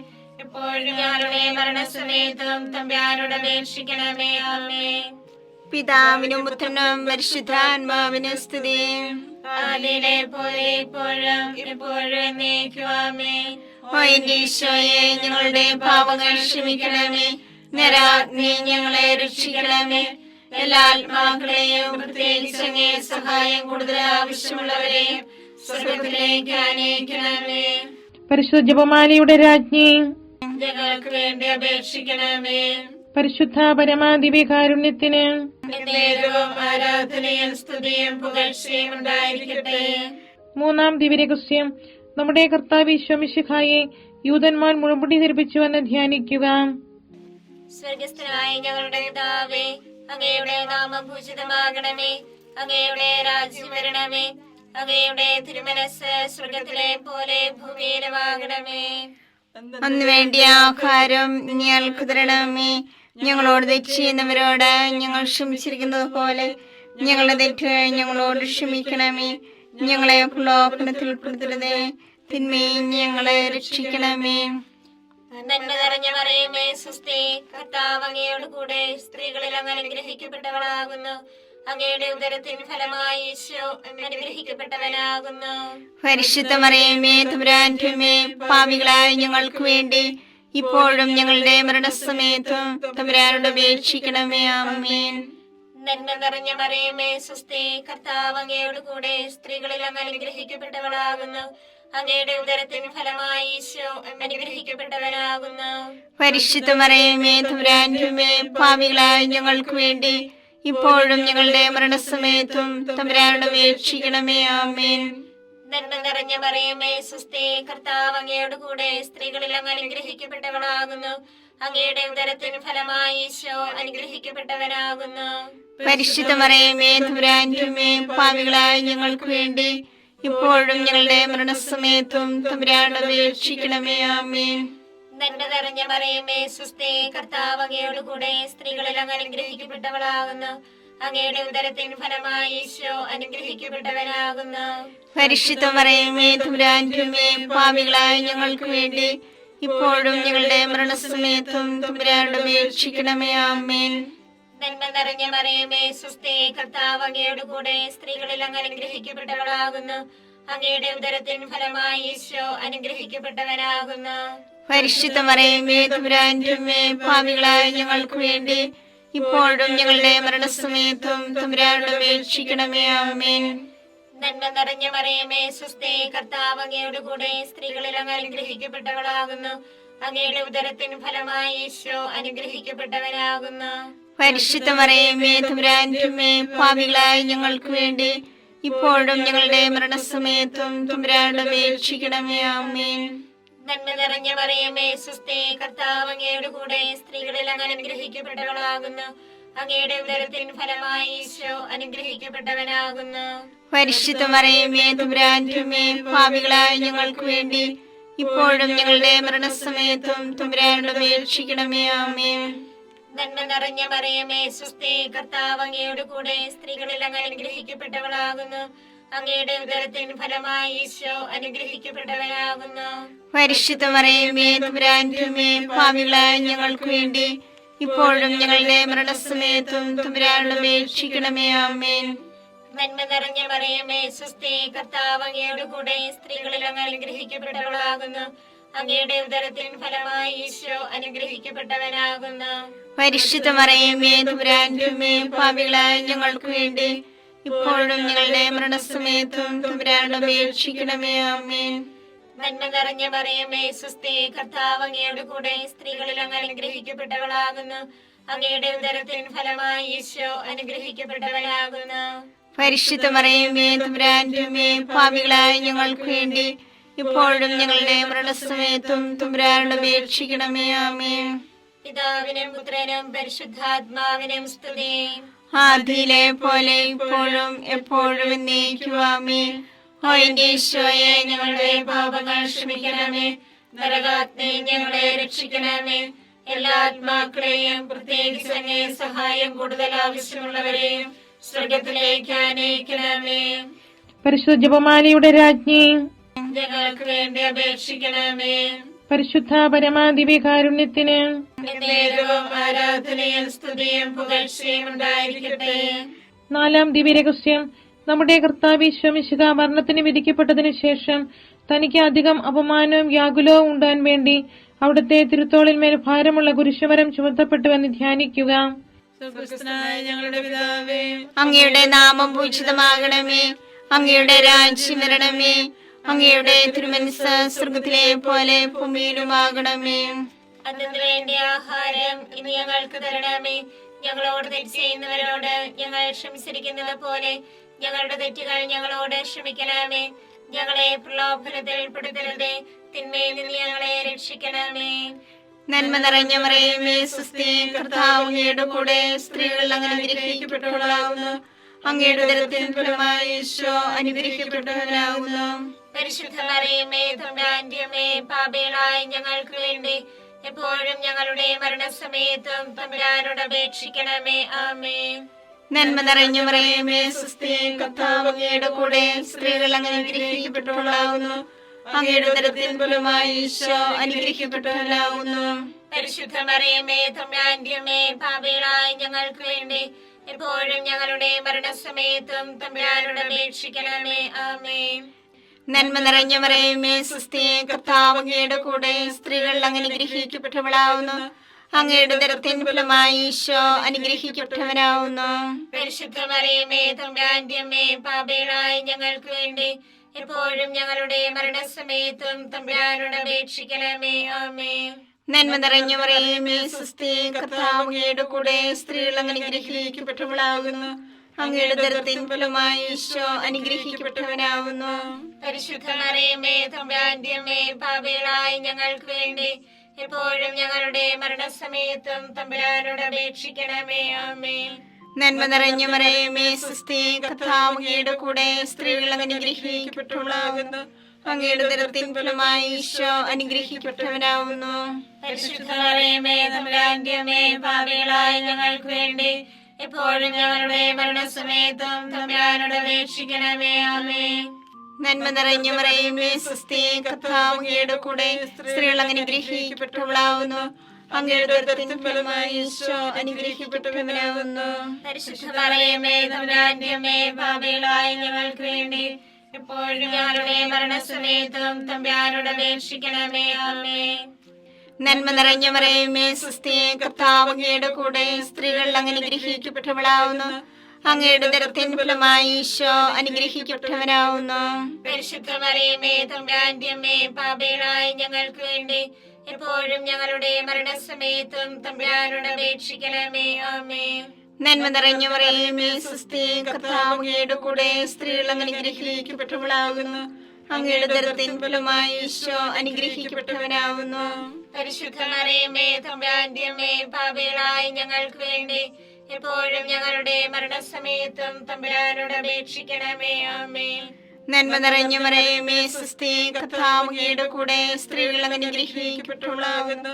Speaker 2: എപ്പോഴും ഞങ്ങളുടെ മരണസമയത്തും തമ്പുരാനോട് അപേക്ഷിക്കണമേ. ആമേൻ.
Speaker 3: പിതാവിനും പുത്രനും പരിശുദ്ധാത്മാവിനും സ്തുതി.
Speaker 2: ആദിയിലെ പോലെ ഇപ്പോഴും എപ്പോഴും എന്നേക്കും. ആമേൻ.
Speaker 3: ഓ എന്റെ ഈശോയെ, ഞങ്ങളുടെ പാപങ്ങൾ ക്ഷമിക്കണമേ. നരാഗ്നി ഞങ്ങളെ രക്ഷിക്കണമേ. എല്ലാ ആത്മാക്കളെയും പ്രത്യേകിച്ച് അങ്ങേ സഹായം കൂടുതൽ ആവശ്യമുള്ളവരെയും സ്വർഗത്തിലേക്ക് ആനയിക്കണമേ.
Speaker 1: പരിശുദ്ധ ജപമാലയുടെ രാജ്ഞി,
Speaker 2: ഞങ്ങൾക്ക് വേണ്ടി അപേക്ഷിക്കണമേ.
Speaker 1: പരിശുദ്ധ പരമാദിവ്യകാരുണ്യത്തിന്
Speaker 2: നേരവും ആരാധനയും സ്തുതിയും പുകഴ്ചയും ഉണ്ടായിരിക്കട്ടെ.
Speaker 1: മൂന്നാം ദിവ്യരഹസ്യം, നമ്മുടെ കർത്താവ് ഈശോ മിശിഹായെ യൂതന്മാർ മുഴുമുടി ധരിപ്പിച്ചുവെന്ന് ധ്യാനിക്കുക.
Speaker 2: സ്വർഗസ്ഥനായ ഞങ്ങളുടെ പിതാവേ, അങ്ങയുടെ നാമം പൂജിതമാകണമേ. അങ്ങയുടെ രാജ്യം വരണമേ. അങ്ങയുടെ തിരുമനസ് സ്വർഗത്തിലെ പോലെ ഭൂമിയിലുമാകണമേ.
Speaker 3: അന്ന് വേണ്ടിയ ആഹാരം ഞങ്ങൾക്ക് തരണമേ. ഞങ്ങളോട് തെറ്റ് ചെയ്യുന്നവരോട് ഞങ്ങൾ ക്ഷമിച്ചിരിക്കുന്നത് പോലെ ഞങ്ങളുടെ തെറ്റുകൾ ഞങ്ങളോട് ക്ഷമിക്കണമേ. ഞങ്ങളെ പ്രലോഭനത്തിൽ ഉൾപ്പെടുത്തരുതേ, തിന്മയിൽ ഞങ്ങളെ രക്ഷിക്കണമേ.
Speaker 2: നന്മ നിറഞ്ഞ മറിയമേ സ്വസ്തി, കർത്താവ് അങ്ങയോട് കൂടെ സ്ത്രീകളിൽ അങ്ങ് അനുഗ്രഹിക്കപ്പെട്ടവളാകുന്നു. അങ്ങയുടെ ഉദരത്തിൻ ഫലമായി ഈശോ അനുഗ്രഹിക്കപ്പെട്ടവനാകുന്നു.
Speaker 3: പരിശുദ്ധ മറിയമേ തമ്പുരാന്റെ അമ്മേ, പാപികളായ ഞങ്ങൾക്ക് വേണ്ടി ഇപ്പോഴും ഞങ്ങളുടെ മരണസമയത്തും തമ്പുരാനോട് അപേക്ഷിക്കണമേ. ആമേൻ.
Speaker 2: നന്മ നിറഞ്ഞ മറിയമേ സ്വസ്തി, കർത്താവ് അങ്ങയോട് കൂടെ സ്ത്രീകളിൽ അങ്ങ് അനുഗ്രഹിക്കപ്പെട്ടവളാകുന്നു. അങ്ങയുടെ ഉദരത്തിൻ ഫലമായി ഈശോ അനുഗ്രഹിക്കപ്പെട്ടവനാകുന്നു.
Speaker 3: പരിശുദ്ധ മറിയമേ തമ്പുരാന്റെ അമ്മേ, പാപികളായ ഞങ്ങൾക്ക് വേണ്ടി ഇപ്പോഴും ഞങ്ങളുടെ മരണസമയത്തും തമ്പുരാനോട് അപേക്ഷിക്കണമേ. ആമേൻ.
Speaker 2: നന്മ നിറഞ്ഞ മറിയമേ സ്വസ്തി, കർത്താവ് അങ്ങയോട് കൂടെ സ്ത്രീകളിൽ അങ്ങ് അനുഗ്രഹിക്കപ്പെട്ടവളാകുന്നു. അങ്ങയുടെ ഉദരത്തിൻ ഫലമായി ഈശോ അനുഗ്രഹിക്കപ്പെട്ടവനാകുന്നു.
Speaker 3: പരിശുദ്ധ മറിയമേ തമ്പുരാന്റെ അമ്മേ, പാപികളായ ഞങ്ങൾക്ക് വേണ്ടി ഇപ്പോഴും ഞങ്ങളുടെ മരണസമയത്തും തമ്പുരാനോട് അപേക്ഷിക്കണമേ. ആമേൻ.
Speaker 2: നന്മ നിറഞ്ഞ മറിയമേ സ്വസ്തി, കർത്താവ് അങ്ങയോട് കൂടെ സ്ത്രീകളിൽ അങ്ങ് അനുഗ്രഹിക്കപ്പെട്ടവളാകുന്നു. അങ്ങയുടെ ഉദരത്തിൻ ഫലമായി ഈശോ അനുഗ്രഹിക്കപ്പെട്ടവനാകുന്നു.
Speaker 3: പരിശുദ്ധ മറിയമേ തമ്പുരാന്റെ അമ്മേ, പാപികളായ ഞങ്ങൾക്ക് വേണ്ടി ഇപ്പോഴും ഞങ്ങളുടെ മരണസമയത്തും തമ്പുരാനോട് അപേക്ഷിക്കണമേ. ആമേൻ.
Speaker 2: നന്മ നിറഞ്ഞ മറിയമേ സ്വസ്തി, കർത്താവ് അങ്ങയോട് കൂടെ സ്ത്രീകളിൽ അങ്ങ് അനുഗ്രഹിക്കപ്പെട്ടവളാകുന്നു. അങ്ങയുടെ ഉദരത്തിൻ ഫലമായി ഈശോ അനുഗ്രഹിക്കപ്പെട്ടവനാകുന്നു.
Speaker 3: പരിശുദ്ധ മറിയമേ തമ്പുരാന്റെ അമ്മേ, പാപികളായ ഞങ്ങൾക്ക് വേണ്ടി ഇപ്പോഴും ഞങ്ങളുടെ മരണസമയത്തും തമ്പുരാനോട് അപേക്ഷിക്കണമേ. ആമേൻ.
Speaker 2: നന്മ നിറഞ്ഞ മറിയമേ സ്വസ്തി, കർത്താവ് അങ്ങയോട് കൂടെ സ്ത്രീകളിൽ അങ്ങ് അനുഗ്രഹിക്കപ്പെട്ടവളാകുന്നു. അങ്ങയുടെ ഉദരത്തിൻ ഫലമായി ഈശോ അനുഗ്രഹിക്കപ്പെട്ടവനാകുന്നു.
Speaker 3: പരിശുദ്ധ മറിയമേ തമ്പുരാന്റെ അമ്മേ, പാപികളായ ഞങ്ങൾക്ക് വേണ്ടി ഇപ്പോഴും ഞങ്ങളുടെ മരണസമയത്തും തമ്പുരാനോട് അപേക്ഷിക്കണമേ. ആമേൻ.
Speaker 2: നന്മ നിറഞ്ഞ മറിയമേ സ്വസ്തി, കർത്താവ് അങ്ങയോട് കൂടെ സ്ത്രീകളിൽ അങ്ങ് അനുഗ്രഹിക്കപ്പെട്ടവളാകുന്നു. അങ്ങയുടെ ഉദരത്തിൻ ഫലമായി ഈശോ അനുഗ്രഹിക്കപ്പെട്ടവനാകുന്നു.
Speaker 3: പരിശുദ്ധ മറിയമേ തമ്പുരാന്റെ അമ്മേ, പാപികളായ ഞങ്ങൾക്ക് വേണ്ടി ഇപ്പോഴും ഞങ്ങളുടെ മരണസമയത്തും തമ്പുരാനോട് അപേക്ഷിക്കണമേ. ആമേൻ.
Speaker 2: നന്മ നിറഞ്ഞ മറിയമേ സ്വസ്തി, കർത്താവ് അങ്ങയോട് കൂടെ സ്ത്രീകളിൽ അങ്ങ് അനുഗ്രഹിക്കപ്പെട്ടവളാകുന്നു. അങ്ങയുടെ ഉദരത്തിൻ ഫലമായി ഈശോ അനുഗ്രഹിക്കപ്പെട്ടവനാകുന്നു.
Speaker 3: പരിശുദ്ധ മറിയമേ തമ്പുരാന്റെ അമ്മേ, പാപികളായ ഞങ്ങൾക്ക് വേണ്ടി ഇപ്പോഴും ഞങ്ങളുടെ മരണസമയത്തും തമ്പുരാനോട് അപേക്ഷിക്കണമേ. ആമേൻ.
Speaker 2: നന്മ നിറഞ്ഞ മറിയമേ സ്വസ്തി, കർത്താവ് അങ്ങയോട് കൂടെ സ്ത്രീകളിൽ അങ്ങ് അനുഗ്രഹിക്കപ്പെട്ടവളാകുന്നു. അങ്ങയുടെ ഉദരത്തിൻ ഫലമായി ഈശോ അനുഗ്രഹിക്കപ്പെട്ടവനാകുന്നു.
Speaker 3: പരിശുദ്ധ മറിയമേ തമ്പുരാന്റെ അമ്മേ, പാപികളായ ഞങ്ങൾക്ക് വേണ്ടി ഇപ്പോഴും ഞങ്ങളുടെ മരണസമയത്തും തമ്പുരാനോട് അപേക്ഷിക്കണമേ. ആമേൻ.
Speaker 2: നന്മ നിറഞ്ഞ മറിയമേ സ്വസ്തി, കർത്താവ് അങ്ങയോട് കൂടെ സ്ത്രീകളിൽ അങ്ങ് അനുഗ്രഹിക്കപ്പെട്ടവളാകുന്നു. അങ്ങയുടെ ഉദരത്തിൻ ഫലമായി ഈശോ അനുഗ്രഹിക്കപ്പെട്ടവനാകുന്നു.
Speaker 3: പരിശുദ്ധ മറിയമേ തമ്പുരാന്റെ അമ്മേ, പാപികളായ ഞങ്ങൾക്ക് വേണ്ടി ഇപ്പോഴും ഞങ്ങളുടെ മരണസമയത്തും തമ്പുരാനോട് അപേക്ഷിക്കണമേ. ആമേൻ.
Speaker 2: പിതാവിനും പുത്രനും പരിശുദ്ധാത്മാവിനും സ്തുതി.
Speaker 3: ആദിയിലെ പോലെ ഇപ്പോഴും എപ്പോഴും എന്നേക്കും. ആമേൻ. ഓ എന്റെ ഈശോയെ,
Speaker 2: ഞങ്ങളുടെ പാപങ്ങൾ ക്ഷമിക്കണമേ. നരകാഗ്നി ഞങ്ങളെ രക്ഷിക്കണമേ. എല്ലാ ആത്മാക്കളെയും പ്രത്യേകിച്ച് അങ്ങേ സഹായം കൂടുതൽ ആവശ്യമുള്ളവരെയും സ്വർഗത്തിലേക്ക് അനയിക്കണമേ.
Speaker 1: പരിശുദ്ധ ജപമാലയുടെ രാജ്ഞി,
Speaker 2: ഞങ്ങൾക്ക് വേണ്ടി അപേക്ഷിക്കണമേ.
Speaker 1: പരിശുദ്ധ പരമാദിവ്യകാരുണ്യത്തിന്
Speaker 2: നേരവും ആരാധനയും സ്തുതിയും പുകഴ്ചയും ഉണ്ടായിരിക്കട്ടെ.
Speaker 1: 4-ാം ദിവ്യരഹസ്യം. നമ്മുടെ കർത്താവ് ഈശോ മിശിഹാ മരണത്തിന് വിധിക്കപ്പെട്ടതിനു ശേഷം തനിക്ക് അധികം അപമാനവും വ്യാകുലവും ഉണ്ടാൻ വേണ്ടി അവിടുത്തെ തിരുത്തോളിന്മേൽ ഭാരമുള്ള കുരിശുമരം ചുമത്തപ്പെട്ടുവെന്ന് ധ്യാനിക്കുക.
Speaker 4: സ്വർഗ്ഗസ്ഥനായ ഞങ്ങളുടെ പിതാവേ,
Speaker 3: അങ്ങയുടെ നാമം പൂജിതമാകണമേ. അങ്ങയുടെ രാജ്യം വരണമേ. അങ്ങയുടെ തിരുമനസ്സ് സ്വർഗത്തിലെ പോലെ ഭൂമിയിലുമാകണമേ.
Speaker 2: അതിനു വേണ്ടി ആഹാരം ഇനി ഞങ്ങൾക്ക് തരണമേ. ഞങ്ങളോട് തെറ്റ് ചെയ്യുന്നവരോട് ഞങ്ങൾ ക്ഷമിച്ചിരിക്കുന്നത് പോലെ ഞങ്ങളുടെ തെറ്റുകൾ ഞങ്ങളോട് ക്ഷമിക്കണമേ. ഞങ്ങളെ പ്രലോഭനത്തിൽ പെടുത്തരുതേ, തിന്മയിൽ നിന്ന് ഞങ്ങളെ രക്ഷിക്കണമേ.
Speaker 3: നന്മ നിറഞ്ഞ മറിയമേ സ്വസ്തി, കർത്താവ് അങ്ങയുടെ കൂടെ സ്ത്രീകൾ അങ്ങ് അനുഗ്രഹിക്കപ്പെട്ടവളാകുന്നു. അങ്ങയുടെ ഉദരത്തിൻ ഫലമായി ഈശോ അനുഗ്രഹിക്കപ്പെട്ടവനാകുന്നു.
Speaker 2: പരിശുദ്ധ മറിയമേ തമ്പുരാന്റെ അമ്മേ, പാപികളായ ഞങ്ങൾക്ക് വേണ്ടി എപ്പോഴും ഞങ്ങളുടെ മരണസമയത്തും തമ്പുരാനോട് അപേക്ഷിക്കണമേ. ആമേൻ.
Speaker 3: നന്മ നിറഞ്ഞ മറിയമേ സ്വസ്തി, കർത്താവ് അങ്ങയുടെ കൂടെ സ്ത്രീകൾ അങ്ങ് അനുഗ്രഹിക്കപ്പെട്ടവളാകുന്നു. അങ്ങയുടെ ഉദരത്തിൻ ഫലമായി ഈശോ അനുഗ്രഹിക്കപ്പെട്ടവനാകുന്നു.
Speaker 2: പരിശുദ്ധ മറിയമേ തമ്പുരാന്റെ അമ്മേ, പാപികളായ ഞങ്ങൾക്ക് വേണ്ടി എപ്പോഴും ഞങ്ങളുടെ മരണസമയത്തും തമ്പുരാനോട് അപേക്ഷിക്കണമേ. ആമേൻ.
Speaker 3: നന്മ നിറഞ്ഞ മറിയമേ സ്വസ്തി, കർത്താവ് അങ്ങയുടെ കൂടെ സ്ത്രീകൾ അങ്ങ് അനുഗ്രഹിക്കപ്പെട്ടവളാകുന്നു. അങ്ങയുടെ ഉദരത്തിൻ ഫലമായി ഈശോ അനുഗ്രഹിക്കപ്പെട്ടവനാകുന്നു.
Speaker 2: പരിശുദ്ധ മറിയമേ തമ്പുരാന്റെ അമ്മേ, പാപികളായ ഞങ്ങൾക്ക് വേണ്ടി എപ്പോഴും ഞങ്ങളുടെ മരണസമയത്തും തമ്പുരാനോട് അപേക്ഷിക്കണമേ. ആമേൻ.
Speaker 3: നന്മ നിറഞ്ഞ മറിയമേ സ്വസ്തി, കർത്താവ് അങ്ങയുടെ കൂടെ സ്ത്രീകൾ അങ്ങ് അനുഗ്രഹിക്കപ്പെട്ടവളാകുന്നു. അങ്ങയുടെ ഉദരത്തിൻ ഫലമായി ഈശോ അനുഗ്രഹിക്കപ്പെട്ടവനാകുന്നു.
Speaker 2: പരിശുദ്ധ മറിയമേ തമ്പുരാന്റെ അമ്മേ, പാപികളായ ഞങ്ങൾക്ക് വേണ്ടി എപ്പോഴും ഞങ്ങളുടെ മരണസമയത്തും തമ്പുരാനോട് അപേക്ഷിക്കണമേ. ആമേൻ.
Speaker 3: നന്മ നിറഞ്ഞ മറിയമേ സ്വസ്തി, കർത്താവ് അങ്ങയുടെ കൂടെ സ്ത്രീകൾ അങ്ങ് അനുഗ്രഹിക്കപ്പെട്ടവളാകുന്നു. അങ്ങയുടെ ഉദരത്തിൻ ഫലമായി ഈശോ അനുഗ്രഹിക്കപ്പെട്ടവനാകുന്നു.
Speaker 2: പരിശുദ്ധ മറിയമേ തമ്പുരാന്റെ അമ്മേ, പാപികളായ ഞങ്ങൾക്ക് വേണ്ടി എപ്പോഴും ഞങ്ങളുടെ മരണസമയത്തും തമ്പുരാനോട് അപേക്ഷിക്കണമേ. ആമേൻ.
Speaker 3: നന്മ നിറഞ്ഞ മറിയമേ സ്വസ്തി, കർത്താവ് അങ്ങയുടെ കൂടെ സ്ത്രീകൾ അങ്ങ് അനുഗ്രഹിക്കപ്പെട്ടവളാകുന്നു. അങ്ങയുടെ ഉദരത്തിൻ ഫലമായി ഈശോ അനുഗ്രഹിക്കപ്പെട്ടവനാകുന്നു.
Speaker 2: പരിശുദ്ധ മറിയമേ തമ്പുരാന്റെ അമ്മേ, പാപികളായ ഞങ്ങൾക്ക് വേണ്ടി എപ്പോഴും ഞങ്ങളുടെ മരണസമയത്തും തമ്പുരാനോട് അപേക്ഷിക്കണമേ. ആമേൻ.
Speaker 3: നന്മ നിറഞ്ഞ മറിയമേ സ്വസ്തി, കർത്താവ് അങ്ങയുടെ കൂടെ സ്ത്രീകൾ അങ്ങ് അനുഗ്രഹിക്കപ്പെട്ടവളാകുന്നു. അങ്ങയുടെ ഉദരത്തിൻ ഫലമായി ഈശോ അനുഗ്രഹിക്കപ്പെട്ടവനാകുന്നു.
Speaker 2: പരിശുദ്ധ മറിയമേ തമ്പുരാന്റെ അമ്മേ, പാപികളായ ഞങ്ങൾക്ക് വേണ്ടി എപ്പോഴും ഞങ്ങളുടെ മരണസമയത്തും തമ്പുരാനോട് അപേക്ഷിക്കണമേ. ആമേൻ.
Speaker 3: നന്മ നിറഞ്ഞ മറിയമേ സ്വസ്തി, കർത്താവ് അങ്ങയുടെ കൂടെ സ്ത്രീകൾ അങ്ങ് അനുഗ്രഹിക്കപ്പെട്ടവളാകുന്നു. അങ്ങയുടെ ഉദരത്തിൻ ഫലമായി ഈശോ അനുഗ്രഹിക്കപ്പെട്ടവനാകുന്നു.
Speaker 2: പരിശുദ്ധ മറിയമേ തമ്പുരാന്റെ അമ്മേ, പാപികളായ ഞങ്ങൾക്ക് വേണ്ടി എപ്പോഴും ഞങ്ങളുടെ മരണസമയത്തും തമ്പുരാനോട് അപേക്ഷിക്കണമേ. ആമേൻ.
Speaker 3: നന്മ നിറഞ്ഞ മറിയമേ സ്വസ്തി, കർത്താവ് അങ്ങയുടെ കൂടെ സ്ത്രീകൾ അനുഗ്രഹിക്കപ്പെട്ടവളാകുന്നു.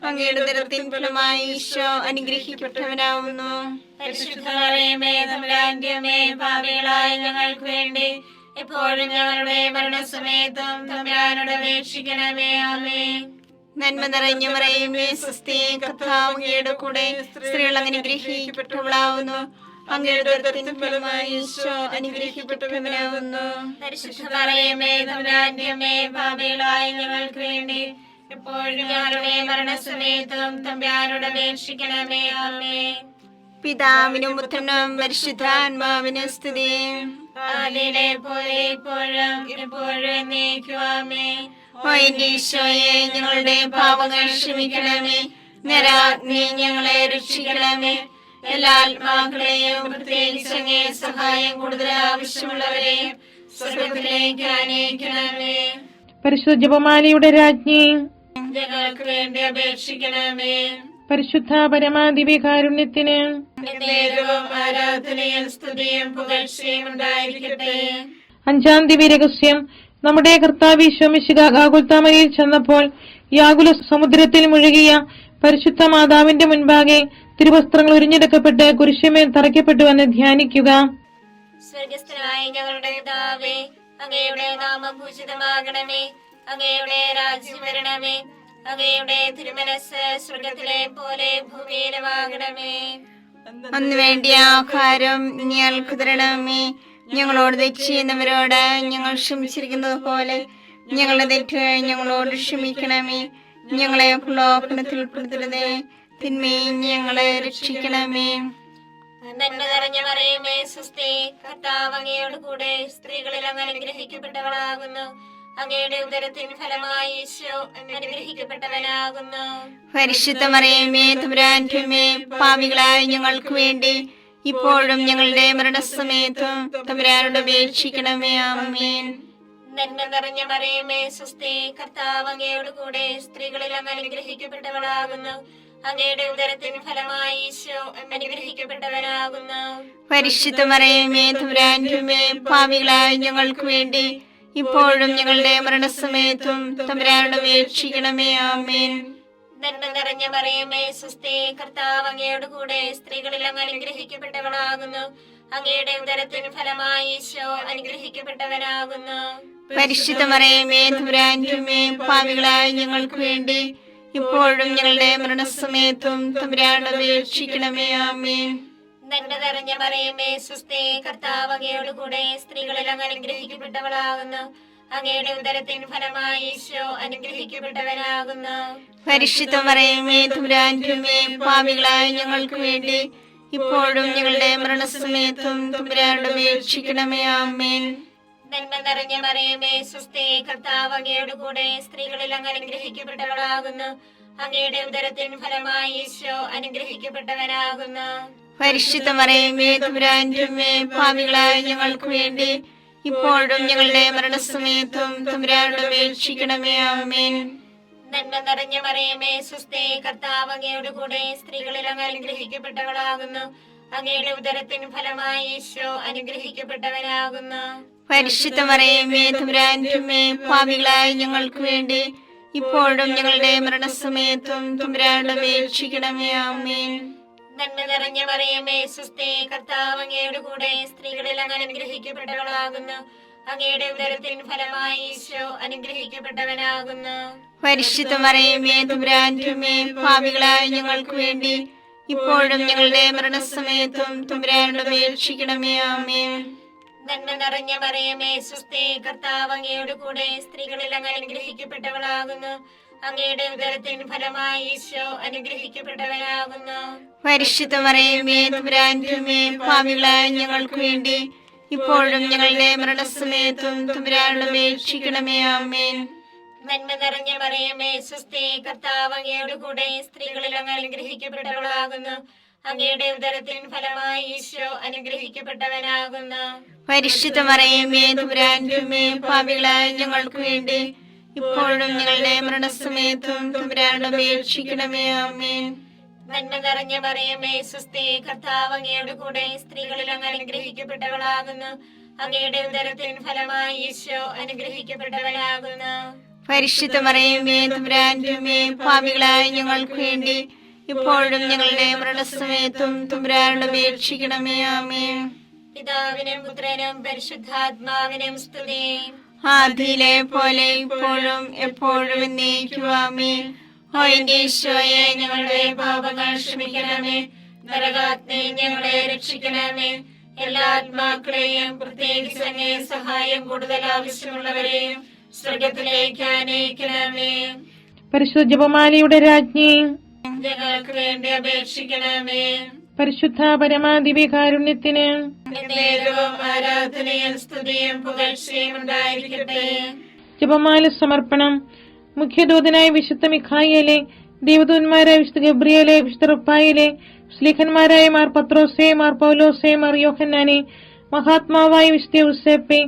Speaker 3: അങ്ങയുടെ ഉദരത്തിൻ ഫലമായി ഈശോ അനുഗ്രഹിക്കപ്പെട്ടവനാവുന്നു.
Speaker 2: പരിശുദ്ധ മറിയമേ തമ്പുരാന്റെ അമ്മേ, പാപികളായ ഞങ്ങൾക്ക് വേണ്ടി എപ്പോഴും ഞങ്ങളുടെ മരണസമയത്തും തമ്പുരാനോട് അപേക്ഷിക്കണമേ. ആമേൻ.
Speaker 3: നന്മ നിറഞ്ഞ മറിയമേ സ്വസ്തി, കർത്താവ് അങ്ങയുടെ കൂടെ സ്ത്രീകൾ അനുഗ്രഹിക്കപ്പെട്ടവളാവുന്നു. അങ്ങയുടെ ഉദരത്തിൻ ഫലമായി ഈശോ അനുഗ്രഹിക്കപ്പെട്ടവനാവുന്നു.
Speaker 2: പരിശുദ്ധ മറിയമേ തമ്പുരാന്റെ അമ്മേ, പാപികളായ ഞങ്ങൾക്ക് വേണ്ടി എപ്പോഴും ഞങ്ങളുടെ മരണസമയത്തും തമ്പുരാനോട് അപേക്ഷിക്കണമേ. ആമേൻ.
Speaker 3: പിതാവിനും പുത്രനും പരിശുദ്ധാത്മാവിനും സ്തുതി.
Speaker 2: ആദിയിലെ പോലെ ഇപ്പോഴും എപ്പോഴും എന്നേക്കും. ആമേൻ.
Speaker 3: ഓ എന്റെ ഈശോയെ, ഞങ്ങളുടെ പാപങ്ങൾ ക്ഷമിക്കണമേ. നരാഗ്നി ഞങ്ങളെ രക്ഷിക്കണമേ. എല്ലാ ആത്മാക്കളെയും പ്രത്യേകിച്ച് അങ്ങേ സഹായം കൂടുതൽ ആവശ്യമുള്ളവരെയും സ്വർഗത്തിലേക്ക് ആനയിക്കണമേ.
Speaker 1: പരിശുദ്ധ ജപമാലയുടെ രാജ്ഞി,
Speaker 2: ഞങ്ങൾക്ക് വേണ്ടി അപേക്ഷിക്കണമേ.
Speaker 1: പരിശുദ്ധ പരമാദിവ്യകാരുണ്യത്തിന്
Speaker 2: നേരവും ആരാധനയും സ്തുതിയും പുകഴ്ചയും ഉണ്ടായിരിക്കട്ടെ.
Speaker 1: 5-ാം ദിവ്യരഹസ്യം. നമ്മുടെ കർത്താവ് ഈശോ മിശിഹാ ഗാഗുൽത്താമലയിൽ ചെന്നപ്പോൾ യാകുല സമുദ്രത്തിൽ മുഴുകിയ പരിശുദ്ധ മാതാവിന്റെ മുൻപാകെ തിരുവസ്ത്രങ്ങൾ ഉരിഞ്ഞെടുക്കപ്പെട്ട് കുരിശുമേൽ തറയ്ക്കപ്പെട്ടുവെന്ന് ധ്യാനിക്കുക.
Speaker 2: സ്വർഗസ്ഥനായ ഞങ്ങളുടെ പിതാവേ, അങ്ങയുടെ നാമം പൂജിതമാകണമേ. അങ്ങയുടെ രാജ്യം വരണമേ. അങ്ങയുടെ തിരുമനസ് സ്വർഗത്തിലെ പോലെ ഭൂമിയിലുമാകണമേ.
Speaker 3: അന്ന് വേണ്ടിയ ആഹാരം ഞങ്ങൾക്ക് തരണമേ. ഞങ്ങളോട് തെറ്റ് ചെയ്യുന്നവരോട് ഞങ്ങൾ ക്ഷമിച്ചിരിക്കുന്നത് പോലെ ഞങ്ങളുടെ തെറ്റുകൾ ഞങ്ങളോട് ക്ഷമിക്കണമേ. ഞങ്ങളെ പ്രലോഭനത്തിൽ ഉൾപ്പെടുത്തരുതേ, തിന്മയിൽ ഞങ്ങളെ രക്ഷിക്കണമേ.
Speaker 2: നന്മ നിറഞ്ഞ മറിയമേ സ്വസ്തി, കർത്താവ് അങ്ങയോട് കൂടെ സ്ത്രീകളിൽ അങ്ങ് അനുഗ്രഹിക്കപ്പെട്ടവളാകുന്നു. അങ്ങയുടെ ഉദരത്തിൻ ഫലമായി ഈശോ അനുഗ്രഹിക്കപ്പെട്ടവനാകുന്നു.
Speaker 3: പരിശുദ്ധ മറിയമേ തമ്പുരാന്റെ അമ്മേ, പാപികളായ ഞങ്ങൾക്ക് വേണ്ടി ഇപ്പോഴും ഞങ്ങളുടെ മരണസമയത്തും തമ്പുരാനോട് അപേക്ഷിക്കണമേ. ആമേൻ.
Speaker 2: നന്മ നിറഞ്ഞ മറിയമേ സ്വസ്തി, കർത്താവ് അങ്ങയോട് കൂടെ സ്ത്രീകളിൽ അങ്ങ് അനുഗ്രഹിക്കപ്പെട്ടവളാകുന്നു. അങ്ങയുടെ ഉദരത്തിൻ ഫലമായി ഈശോ അനുഗ്രഹിക്കപ്പെട്ടവനാകുന്നു.
Speaker 3: പരിശുദ്ധ മറിയമേ തമ്പുരാന്റെ അമ്മേ, പാപികളായ ഞങ്ങൾക്ക് വേണ്ടി ഇപ്പോഴും ഞങ്ങളുടെ മരണസമയത്തും തമ്പുരാനോട് അപേക്ഷിക്കണമേ. ആമേൻ.
Speaker 2: നന്മ നിറഞ്ഞ മറിയമേ സ്വസ്തി, കർത്താവ് അങ്ങയോട് കൂടെ സ്ത്രീകളിൽ അങ്ങ് അനുഗ്രഹിക്കപ്പെട്ടവളാകുന്നു. അങ്ങയുടെ ഉദരത്തിൻ ഫലമായി ഈശോ അനുഗ്രഹിക്കപ്പെട്ടവനാകുന്നു.
Speaker 3: പരിശുദ്ധ മറിയമേ തമ്പുരാന്റെ അമ്മേ, പാപികളായ ഞങ്ങൾക്ക് വേണ്ടി ഇപ്പോഴും ഞങ്ങളുടെ മരണസമയത്തും തമ്പുരാനോട് അപേക്ഷിക്കണമേ. ആമേൻ.
Speaker 2: നന്മ നിറഞ്ഞ മറിയമേ സ്വസ്തി, കർത്താവ് അങ്ങയോട് കൂടെ സ്ത്രീകളിൽ അങ്ങ് അനുഗ്രഹിക്കപ്പെട്ടവളാകുന്നു. അങ്ങയുടെ ഉദരത്തിൻ ഫലമായി ഈശോ അനുഗ്രഹിക്കപ്പെട്ടവനാകുന്നു.
Speaker 3: പരിശുദ്ധ മറിയമേ തമ്പുരാന്റെ അമ്മേ, പാപികളായ ഞങ്ങൾക്ക് വേണ്ടി ഇപ്പോഴും ഞങ്ങളുടെ മരണസമയത്തും തമ്പുരാനോട് അപേക്ഷിക്കണമേ. ആമേൻ.
Speaker 2: നന്മ നിറഞ്ഞ മറിയമേ സ്വസ്തി, കർത്താവ് അങ്ങയോട് കൂടെ സ്ത്രീകളിൽ അങ്ങ് അനുഗ്രഹിക്കപ്പെട്ടവളാകുന്നു. അങ്ങയുടെ ഉദരത്തിൻ ഫലമായി ഈശോ അനുഗ്രഹിക്കപ്പെട്ടവനാകുന്നു.
Speaker 3: പരിശുദ്ധ മറിയമേ തമ്പുരാന്റെ അമ്മേ, പാപികളായ ഞങ്ങൾക്ക് വേണ്ടി ഇപ്പോഴും ഞങ്ങളുടെ മരണസമയത്തും തമ്പുരാനോട് അപേക്ഷിക്കണമേ. ആമേൻ.
Speaker 2: നന്മ നിറഞ്ഞ മറിയമേ സ്വസ്തി, കർത്താവ് അങ്ങയോട് കൂടെ സ്ത്രീകളിൽ അങ്ങ് അനുഗ്രഹിക്കപ്പെട്ടവളാകുന്നു. അങ്ങയുടെ ഉദരത്തിൻ ഫലമായി ഈശോ അനുഗ്രഹിക്കപ്പെട്ടവനാകുന്നു.
Speaker 3: പരിശുദ്ധ മറിയമേ തമ്പുരാന്റെ അമ്മേ, പാപികളായ ഞങ്ങൾക്ക് വേണ്ടി ഇപ്പോഴും ഞങ്ങളുടെ മരണസമയത്തും തമ്പുരാനോട് അപേക്ഷിക്കണമേ. ആമേൻ.
Speaker 2: നന്മ നിറഞ്ഞ മറിയമേ സ്വസ്തി, കർത്താവ് അങ്ങയോട് കൂടെ സ്ത്രീകളിൽ അങ്ങ് അനുഗ്രഹിക്കപ്പെട്ടവളാകുന്നു. അങ്ങയുടെ ഉദരത്തിൻ ഫലമായി ഈശോ അനുഗ്രഹിക്കപ്പെട്ടവനാകുന്നു.
Speaker 3: പരിശുദ്ധ മറിയമേ തമ്പുരാന്റെ അമ്മേ, പാപികളായ ഞങ്ങൾക്ക് വേണ്ടി ഇപ്പോഴും ഞങ്ങളുടെ മരണസമയത്തും തമ്പുരാനോട് അപേക്ഷിക്കണമേ. ആമേൻ.
Speaker 2: നന്മ നിറഞ്ഞ മറിയമേ സ്വസ്തി, കർത്താവ് അങ്ങയോട് കൂടെ സ്ത്രീകളിൽ അങ്ങ് അനുഗ്രഹിക്കപ്പെട്ടവളാകുന്നു. അങ്ങയുടെ ഉദരത്തിൻ ഫലമായി ഈശോ അനുഗ്രഹിക്കപ്പെട്ടവനാകുന്നു.
Speaker 3: പരിശുദ്ധ മറിയമേ തമ്പുരാന്റെ അമ്മേ, പാപികളായ ഞങ്ങൾക്ക് വേണ്ടി ഇപ്പോഴും ഞങ്ങളുടെ മരണസമയത്തും തമ്പുരാനോട് അപേക്ഷിക്കണമേ. ആമേൻ.
Speaker 2: നന്മ നിറഞ്ഞ മറിയമേ സ്വസ്തി, കർത്താവ് അങ്ങയോട് കൂടെ സ്ത്രീകളിൽ അങ്ങ് അനുഗ്രഹിക്കപ്പെട്ടവളാകുന്നു. അങ്ങയുടെ ഉദരത്തിൻ ഫലമായി ഈശോ അനുഗ്രഹിക്കപ്പെട്ടവനാകുന്നു.
Speaker 3: പരിശുദ്ധ മറിയമേ തമ്പുരാന്റെ അമ്മേ, പാപികളായ ഞങ്ങൾക്ക് വേണ്ടി ഇപ്പോഴും ഞങ്ങളുടെ മരണസമയത്തും തമ്പുരാനോട് അപേക്ഷിക്കണമേ. ആമേൻ.
Speaker 2: നന്മ നിറഞ്ഞ മറിയമേ സ്വസ്തി, കർത്താവ് അങ്ങയുടെ കൂടെ സ്ത്രീകളിൽ അങ്ങ് അനുഗ്രഹിക്കപ്പെട്ടവളാകുന്നു. അങ്ങയുടെ ഉദരത്തിൻ ഫലമായി ഈശോ അനുഗ്രഹിക്കപ്പെട്ടവനാകുന്നു.
Speaker 3: പരിശുദ്ധ മറിയമേ തമ്പുരാന്റെ അമ്മേ, പാപികളായ ഞങ്ങൾക്ക് വേണ്ടി ഇപ്പോഴും ഞങ്ങളുടെ മരണസമയത്തും തമ്പുരാനോട് അപേക്ഷിക്കണമേ. ആമേൻ.
Speaker 2: പിതാവിനും പുത്രനും പരിശുദ്ധാത്മാവിനും സ്തുതി.
Speaker 3: ആദിയിലെ പോലെ ഇപ്പോഴും എപ്പോഴും എന്നേക്കും. ആമേൻ.
Speaker 2: ഓ എന്റെ ഈശോയെ, ഞങ്ങളുടെ പാപങ്ങൾ ക്ഷമിക്കണമേ. നരകാഗ്നി ഞങ്ങളെ രക്ഷിക്കണമേ. എല്ലാ ആത്മാക്കളെയും, പ്രത്യേകിച്ച് അങ്ങേ സഹായം കൂടുതൽ ആവശ്യമുള്ളവരെയും സ്വർഗത്തിലേക്ക് ആനയിക്കണമേ.
Speaker 1: പരിശുദ്ധ ജപമാലയുടെ രാജ്ഞി,
Speaker 2: ഞങ്ങൾക്ക് വേണ്ടി അപേക്ഷിക്കണമേ.
Speaker 1: പരിശുദ്ധ പരമാദിവ്യകാരുണ്യത്തിന്
Speaker 2: നേരവും ആരാധനയും സ്തുതിയും പുകഴ്ചയും ഉണ്ടായിരിക്കട്ടെ.
Speaker 1: ജപമാല സമർപ്പണം. മുഖ്യദൂതനായ വിശുദ്ധ മിഖായേലെ, ദേവദൂതന്മാരായ വിശുദ്ധ ഗബ്രിയേലെ, വിശുദ്ധ റുപ്പായേലെ, സ്ലീഹന്മാരായ മാർ പത്രോസേ, മാർ പൗലോസേ, മാർ യോഹന്നാനെ, മഹാത്മാവായ വിശുദ്ധ യൂസേപ്പേ,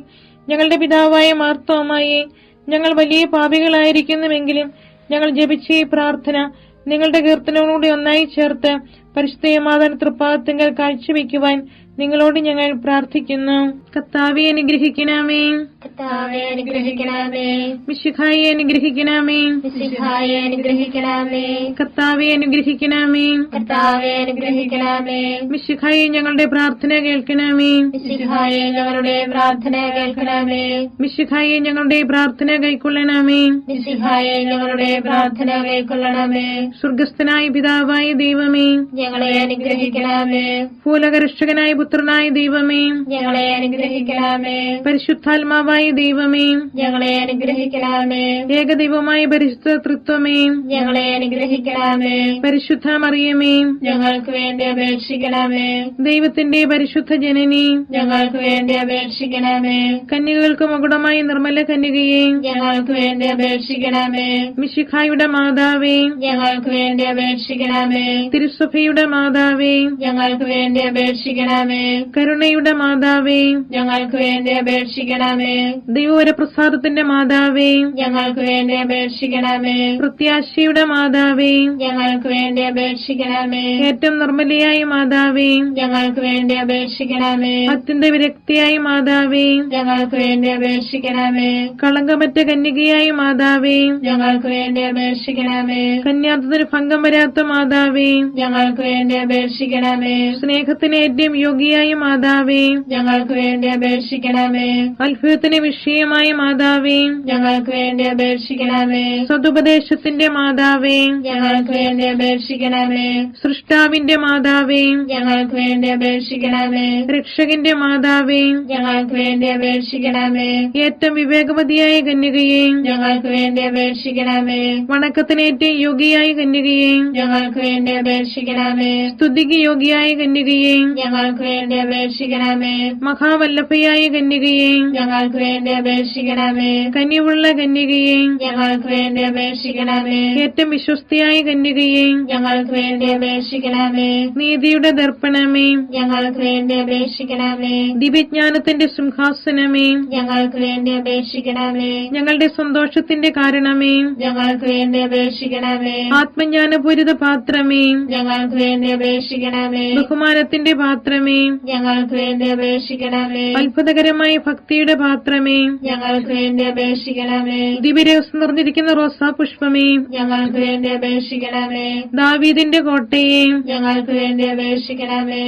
Speaker 1: ഞങ്ങളുടെ പിതാവായ മാർത്തോമായെ, ഞങ്ങൾ വലിയ പാപികളായിരിക്കുന്നുവെങ്കിലും ഞങ്ങൾ ജപിച്ച ഈ പ്രാർത്ഥന നിങ്ങളുടെ കീർത്തനങ്ങളോട് ഒന്നായി ചേർത്ത് പരിശുദ്ധ മാതാവിന്റെ തൃപ്പാദത്തിങ്കൽ കാഴ്ചവെക്കുവാൻ നിങ്ങളോട് ഞങ്ങൾ പ്രാർത്ഥിക്കുന്നു. കർത്താവേ അനുഗ്രഹിക്കണമേ.
Speaker 2: കർത്താവേ അനുഗ്രഹിക്കണമേ.
Speaker 1: മിശിഹായെ അനുഗ്രഹിക്കണമേ.
Speaker 2: മിശിഹായെ അനുഗ്രഹിക്കണമേ.
Speaker 1: കർത്താവേ അനുഗ്രഹിക്കണമേ.
Speaker 2: കർത്താവേ അനുഗ്രഹിക്കണമേ.
Speaker 1: മിശിഹായെ ഞങ്ങളുടെ പ്രാർത്ഥന കേൾക്കണമേ.
Speaker 2: മിശിഹായെ ഞങ്ങളുടെ പ്രാർത്ഥന കേൾക്കണമേ.
Speaker 1: മിശിഹായെ ഞങ്ങളുടെ പ്രാർത്ഥന കൈക്കൊള്ളണമേ.
Speaker 2: മിശിഹായെ ഞങ്ങളുടെ പ്രാർത്ഥന കൈക്കൊള്ളണമേ.
Speaker 1: സ്വർഗസ്ഥനായ പിതാവായ ദൈവമേ,
Speaker 2: ഞങ്ങളെ അനുഗ്രഹിക്കണമേ.
Speaker 1: ഭൂലോകരക്ഷകനായ പുത്രനായ ദൈവമേ,
Speaker 2: ഞങ്ങളെ അനുഗ്രഹിക്കണമേ.
Speaker 1: പരിശുദ്ധാത്മാവായ ദൈവമേ,
Speaker 2: ഞങ്ങളെ അനുഗ്രഹിക്കണമേ.
Speaker 1: ഏകദൈവമായ പരിശുദ്ധ തൃത്വമേ,
Speaker 2: ഞങ്ങളെ അനുഗ്രഹിക്കണമേ.
Speaker 1: പരിശുദ്ധ മറിയമേ,
Speaker 2: ഞങ്ങൾക്ക് വേണ്ടി അപേക്ഷിക്കണമേ.
Speaker 1: ദൈവത്തിന്റെ പരിശുദ്ധ ജനനി,
Speaker 2: ഞങ്ങൾക്ക് വേണ്ടി അപേക്ഷിക്കണമേ.
Speaker 1: കന്യകൾക്ക് മകുടമായ നിർമ്മല കന്യകയെ,
Speaker 2: ഞങ്ങൾക്ക് വേണ്ടി അപേക്ഷിക്കണമേ.
Speaker 1: മിശിഹായുടെ മാതാവേ,
Speaker 2: ഞങ്ങൾക്ക് വേണ്ടി അപേക്ഷിക്കണമേ.
Speaker 1: തിരുസഭയുടെ മാതാവേ,
Speaker 2: ഞങ്ങൾക്ക് വേണ്ടി അപേക്ഷിക്കണമേ.
Speaker 1: കരുണയുടെ മാതാവേ,
Speaker 2: ഞങ്ങൾക്ക് വേണ്ടി അപേക്ഷിക്കണമേ.
Speaker 1: ദൈവവരപ്രസാദത്തിന്റെ മാതാവേ,
Speaker 2: ഞങ്ങൾക്ക് വേണ്ടി അപേക്ഷിക്കണമേ.
Speaker 1: പ്രത്യാശയുടെ മാതാവേ,
Speaker 2: ഞങ്ങൾക്ക് വേണ്ടി അപേക്ഷിക്കണമേ.
Speaker 1: ഏറ്റവും നിർമ്മലയായ മാതാവേ,
Speaker 2: ഞങ്ങൾക്ക് വേണ്ടി അപേക്ഷിക്കണമേ.
Speaker 1: അത്യന്ത വിരക്തിയായ മാതാവേ,
Speaker 2: ഞങ്ങൾക്ക് വേണ്ടി അപേക്ഷിക്കണമേ.
Speaker 1: കളങ്കമറ്റ കന്യകയായ മാതാവേ,
Speaker 2: ഞങ്ങൾക്ക് വേണ്ടി അപേക്ഷിക്കണമേ.
Speaker 1: കന്യാത്വത്തിന് ഭംഗം വരാത്ത മാതാവേ,
Speaker 2: ഞങ്ങൾക്ക് വേണ്ടി അപേക്ഷിക്കണമേ.
Speaker 1: സ്നേഹത്തിന് ഏറ്റവും യോഗ്യയായ മാതാവേ,
Speaker 2: ഞങ്ങൾക്ക് വേണ്ടി അപേക്ഷിക്കണമേ.
Speaker 1: അത്ഭുതത്തിന് വിഷയമായ മാതാവേ,
Speaker 2: ഞങ്ങൾക്ക് വേണ്ടി അപേക്ഷിക്കണമേ.
Speaker 1: സതുപദേശത്തിന്റെ മാതാവേ,
Speaker 2: ഞങ്ങൾക്ക് വേണ്ടി അപേക്ഷിക്കണമേ.
Speaker 1: സൃഷ്ടാവിന്റെ മാതാവേ,
Speaker 2: ഞങ്ങൾക്ക് വേണ്ടി അപേക്ഷിക്കണമേ.
Speaker 1: രക്ഷകന്റെ മാതാവേ,
Speaker 2: ഞങ്ങൾക്ക് വേണ്ടി അപേക്ഷിക്കണമേ.
Speaker 1: ഏറ്റവും വിവേകവതിയായ കന്യകയെ,
Speaker 2: ഞങ്ങൾക്ക് വേണ്ടി അപേക്ഷിക്കണമേ.
Speaker 1: വണക്കത്തിന് ഏറ്റവും യോഗ്യയായ കന്യകയെ,
Speaker 2: ഞങ്ങൾക്ക് വേണ്ടി അപേക്ഷിക്കണമേ.
Speaker 1: സ്തുതിക്ക് യോഗ്യയായ കന്യകയെ,
Speaker 2: ഞങ്ങൾക്ക് വേണ്ടി അപേക്ഷിക്കണമേ.
Speaker 1: മഹാവല്ലഭയായ കന്യകയെ,
Speaker 2: ഞങ്ങൾക്ക് വേണ്ടി അപേക്ഷിക്കണമേ.
Speaker 1: കനിവുള്ള കന്യകയെ,
Speaker 2: ഞങ്ങൾക്ക് വേണ്ടി അപേക്ഷിക്കണമേ.
Speaker 1: ഏറ്റവും വിശ്വസ്തയായ കന്യകയെ,
Speaker 2: ഞങ്ങൾക്ക് വേണ്ടി അപേക്ഷിക്കണമേ.
Speaker 1: നീതിയുടെ ദർപ്പണമേ,
Speaker 2: ഞങ്ങൾക്ക് വേണ്ടി അപേക്ഷിക്കണമേ.
Speaker 1: ദിവ്യജ്ഞാനത്തിന്റെ സിംഹാസനമേ,
Speaker 2: ഞങ്ങൾക്ക് വേണ്ടി അപേക്ഷിക്കണമേ.
Speaker 1: ഞങ്ങളുടെ സന്തോഷത്തിന്റെ കാരണമേ,
Speaker 2: ഞങ്ങൾക്ക് വേണ്ടി അപേക്ഷിക്കണമേ.
Speaker 1: ആത്മജ്ഞാനപൂരിത പാത്രമേ,
Speaker 2: ഞങ്ങൾക്ക് വേണ്ടി അപേക്ഷിക്കണമേ.
Speaker 1: ബഹുമാനത്തിന്റെ പാത്രമേ,
Speaker 2: ഞങ്ങൾക്ക് വേണ്ടി അപേക്ഷിക്കണമേ.
Speaker 1: അത്ഭുതകരമായ ഭക്തിയുടെ പാത്രമേ,
Speaker 2: ഞങ്ങൾക്ക് വേണ്ടി അപേക്ഷിക്കണമേ.
Speaker 1: ദിവ്യരഹസ്യം നിറഞ്ഞിരിക്കുന്ന റോസാ പുഷ്പമേ,
Speaker 2: ഞങ്ങൾക്ക് വേണ്ടി അപേക്ഷിക്കണമേ.
Speaker 1: ദാവീദിന്റെ കോട്ടയെ,
Speaker 2: ഞങ്ങൾക്ക് വേണ്ടി അപേക്ഷിക്കണമേ.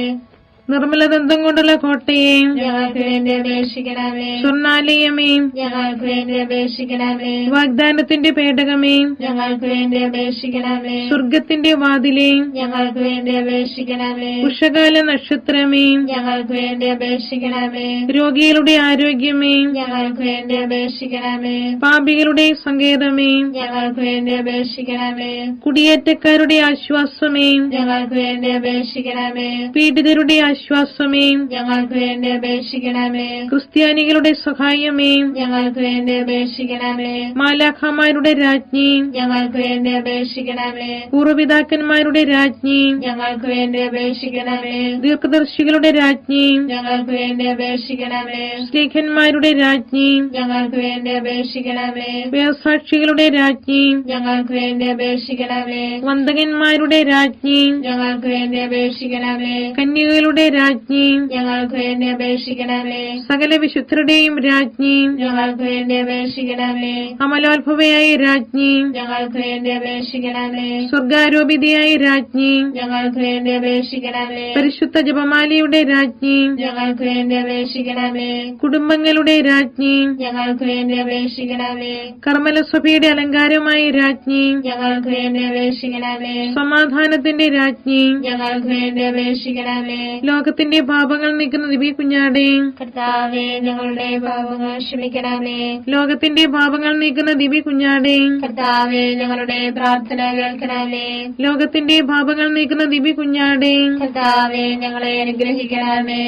Speaker 1: നിർമ്മലദന്തം കൊണ്ടുള്ള കോട്ടയെ,
Speaker 2: ഞങ്ങൾക്ക് വേണ്ടി അപേക്ഷിക്കണമേ.
Speaker 1: സ്വർണാലയമേ,
Speaker 2: ഞങ്ങൾക്ക് വേണ്ടി അപേക്ഷിക്കണമേ.
Speaker 1: വാഗ്ദാനത്തിന്റെ പേടകമേ,
Speaker 2: ഞങ്ങൾക്ക് വേണ്ടി അപേക്ഷിക്കണമേ.
Speaker 1: സ്വർഗത്തിന്റെ വാതിലേ,
Speaker 2: ഞങ്ങൾക്ക് വേണ്ടി അപേക്ഷിക്കണമേ.
Speaker 1: ഉഷകാല നക്ഷത്രമേ,
Speaker 2: ഞങ്ങൾക്ക് വേണ്ടി അപേക്ഷിക്കണമേ.
Speaker 1: രോഗികളുടെ ആരോഗ്യമേ,
Speaker 2: ഞങ്ങൾക്ക് വേണ്ടി അപേക്ഷിക്കണമേ.
Speaker 1: പാപികളുടെ സങ്കേതമേ,
Speaker 2: ഞങ്ങൾക്ക് വേണ്ടി അപേക്ഷിക്കണമേ.
Speaker 1: കുടിയേറ്റക്കാരുടെ ആശ്വാസമേ,
Speaker 2: ഞങ്ങൾക്ക് വേണ്ടി അപേക്ഷിക്കണമേ.
Speaker 1: പീഡിതരുടെ ആശ്വാസമേ,
Speaker 2: ഞങ്ങൾക്ക് വേണ്ടി അപേക്ഷിക്കണമേ.
Speaker 1: ക്രിസ്ത്യാനികളുടെ സഹായമേ,
Speaker 2: ഞങ്ങൾക്ക് വേണ്ടി അപേക്ഷിക്കണമേ.
Speaker 1: മാലാഖമാരുടെ രാജ്ഞി,
Speaker 2: ഞങ്ങൾക്ക് വേണ്ടി അപേക്ഷിക്കണമേ.
Speaker 1: പൂർവ്വപിതാക്കന്മാരുടെ രാജ്ഞി,
Speaker 2: ഞങ്ങൾക്ക് വേണ്ടി അപേക്ഷിക്കണമേ.
Speaker 1: ദീർഘദർശികളുടെ രാജ്ഞി,
Speaker 2: ഞങ്ങൾക്ക് വേണ്ടി അപേക്ഷിക്കണമേ.
Speaker 1: സ്നേഹന്മാരുടെ രാജ്ഞി,
Speaker 2: ഞങ്ങൾക്ക് വേണ്ടി അപേക്ഷിക്കണമേ.
Speaker 1: വേദസാക്ഷികളുടെ രാജ്ഞി,
Speaker 2: ഞങ്ങൾക്ക് വേണ്ടി അപേക്ഷിക്കണമേ.
Speaker 1: വന്ദകന്മാരുടെ രാജ്ഞി,
Speaker 2: ഞങ്ങൾക്ക് വേണ്ടി അപേക്ഷിക്കണമേ.
Speaker 1: കന്യകകളുടെ രാജ്ഞി,
Speaker 2: ഞങ്ങൾക്ക് വേണ്ടി അപേക്ഷിക്കണമേ.
Speaker 1: സകല വിശുദ്ധരുടെയും രാജ്ഞി,
Speaker 2: ഞങ്ങൾക്ക് വേണ്ടി അപേക്ഷിക്കണമേ.
Speaker 1: അമലോത്ഭവയായ രാജ്ഞി,
Speaker 2: ഞങ്ങൾക്ക് വേണ്ടി അപേക്ഷിക്കണമേ.
Speaker 1: സ്വർഗാരോപിതയായ രാജ്ഞി,
Speaker 2: ഞങ്ങൾക്ക് വേണ്ടി അപേക്ഷിക്കണമേ.
Speaker 1: പരിശുദ്ധ ജപമാലയുടെ രാജ്ഞി,
Speaker 2: ഞങ്ങൾക്ക് വേണ്ടി അപേക്ഷിക്കണമേ.
Speaker 1: കുടുംബങ്ങളുടെ രാജ്ഞി,
Speaker 2: ഞങ്ങൾക്ക് വേണ്ടി അപേക്ഷിക്കണമേ.
Speaker 1: കർമ്മലസഭയുടെ അലങ്കാരമായ രാജ്ഞി,
Speaker 2: ഞങ്ങൾക്ക് വേണ്ടി അപേക്ഷിക്കണമേ.
Speaker 1: സമാധാനത്തിന്റെ രാജ്ഞി,
Speaker 2: ഞങ്ങൾക്ക് വേണ്ടി അപേക്ഷിക്കണമേ.
Speaker 1: ലോകത്തിന്റെ പാപങ്ങൾ നീക്കുന്ന ദിവ്യ കുഞ്ഞാടേ,
Speaker 2: കർത്താവേ, ഞങ്ങളുടെ പാപങ്ങൾ ക്ഷമിക്കണമേ.
Speaker 1: ലോകത്തിന്റെ പാപങ്ങൾ നീക്കുന്ന ദിവ്യ കുഞ്ഞാടേ,
Speaker 2: കർത്താവേ, ഞങ്ങളുടെ പ്രാർത്ഥന കേൾക്കണമേ.
Speaker 1: ലോകത്തിന്റെ പാപങ്ങൾ നീക്കുന്ന ദിവ്യ കുഞ്ഞാടേ,
Speaker 2: കർത്താവേ, ഞങ്ങളെ അനുഗ്രഹിക്കണമേ.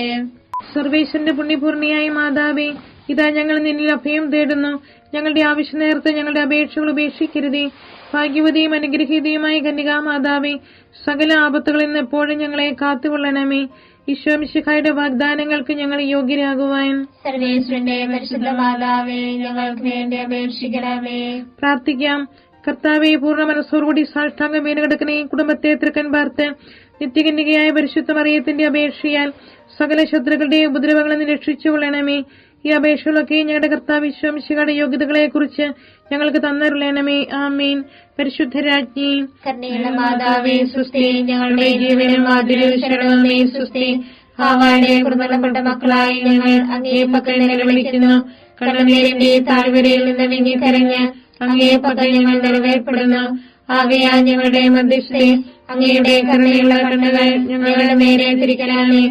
Speaker 1: സർവേശ്വരന്റെ പുണ്യപൂർണിയായ മാതാവേ, ഇതാ ഞങ്ങൾ നിന്നിൽ അഭയം തേടുന്നു. ഞങ്ങളുടെ ആവശ്യ നേരത്ത് ഞങ്ങളുടെ അപേക്ഷകൾ ഉപേക്ഷിക്കരുതേ. ഭാഗ്യവതിയും അനുഗ്രഹീതയുമായ കന്യകാ മാതാവേ, സകല ആപത്തുകളിൽ നിന്ന് എപ്പോഴും ഞങ്ങളെ കാത്തുകൊള്ളണമേ. ഈശോ മിശിഹായുടെ വാഗ്ദാനങ്ങൾക്ക് ഞങ്ങൾ യോഗ്യരാകുവാൻ
Speaker 2: സർവേശ്വരന്റെ പരിശുദ്ധ മാതാവേ, ഞങ്ങൾക്ക് വേണ്ടി അപേക്ഷിക്കണമേ.
Speaker 1: പ്രാർത്ഥിക്കാം. കർത്താവെ, പൂർണ്ണ മനസ്സോടുകൂടി സാഷ്ടാംഗം വീണുകിടക്കുന്ന ഈ കുടുംബത്തെ തൃക്കൻ പാർത്ത് നിത്യകന്യകയായ പരിശുദ്ധ മറിയത്തിന്റെ അപേക്ഷയാൽ സകല ശത്രുക്കളുടെ ഉപദ്രവങ്ങളിൽ നിന്ന് രക്ഷിച്ചുകൊള്ളണമേ. ഈ അപേക്ഷകളൊക്കെ ഞങ്ങളുടെ കർത്താവ് ഈശോ മിശിഹായുടെ യോഗ്യതകളെ കുറിച്ച് ഞങ്ങൾക്ക് തന്നരുളണമേ. ആമേൻ. പരിശുദ്ധ രാജ്ഞി,
Speaker 2: കരുണയുള്ള മാതാവേ, സുസ്തി. ഞങ്ങളുടെ ജീവനും മാധുര്യവും ശരണമേ, സുസ്തി. ഹാവായുടെ കുറുനടപ്പെട്ട മക്കളായി ഞങ്ങൾ അങ്ങേ പക്കൽ നിലവിളിക്കുന്നു. കണ്ണുനീരിന്റെ താഴ്വരയിൽ നിന്ന് വിങ്ങിക്കരഞ്ഞ് അങ്ങേ പക്കൽ ഞങ്ങൾ നിറവേർപ്പെടുന്നു. ആകയാൽ ഞങ്ങളുടെ മധ്യസ്ഥെ അങ്ങയുടെ കരുണയുള്ള കണ്ണുകൾ ഞങ്ങളുടെ നേരെ തിരിക്കണമേ.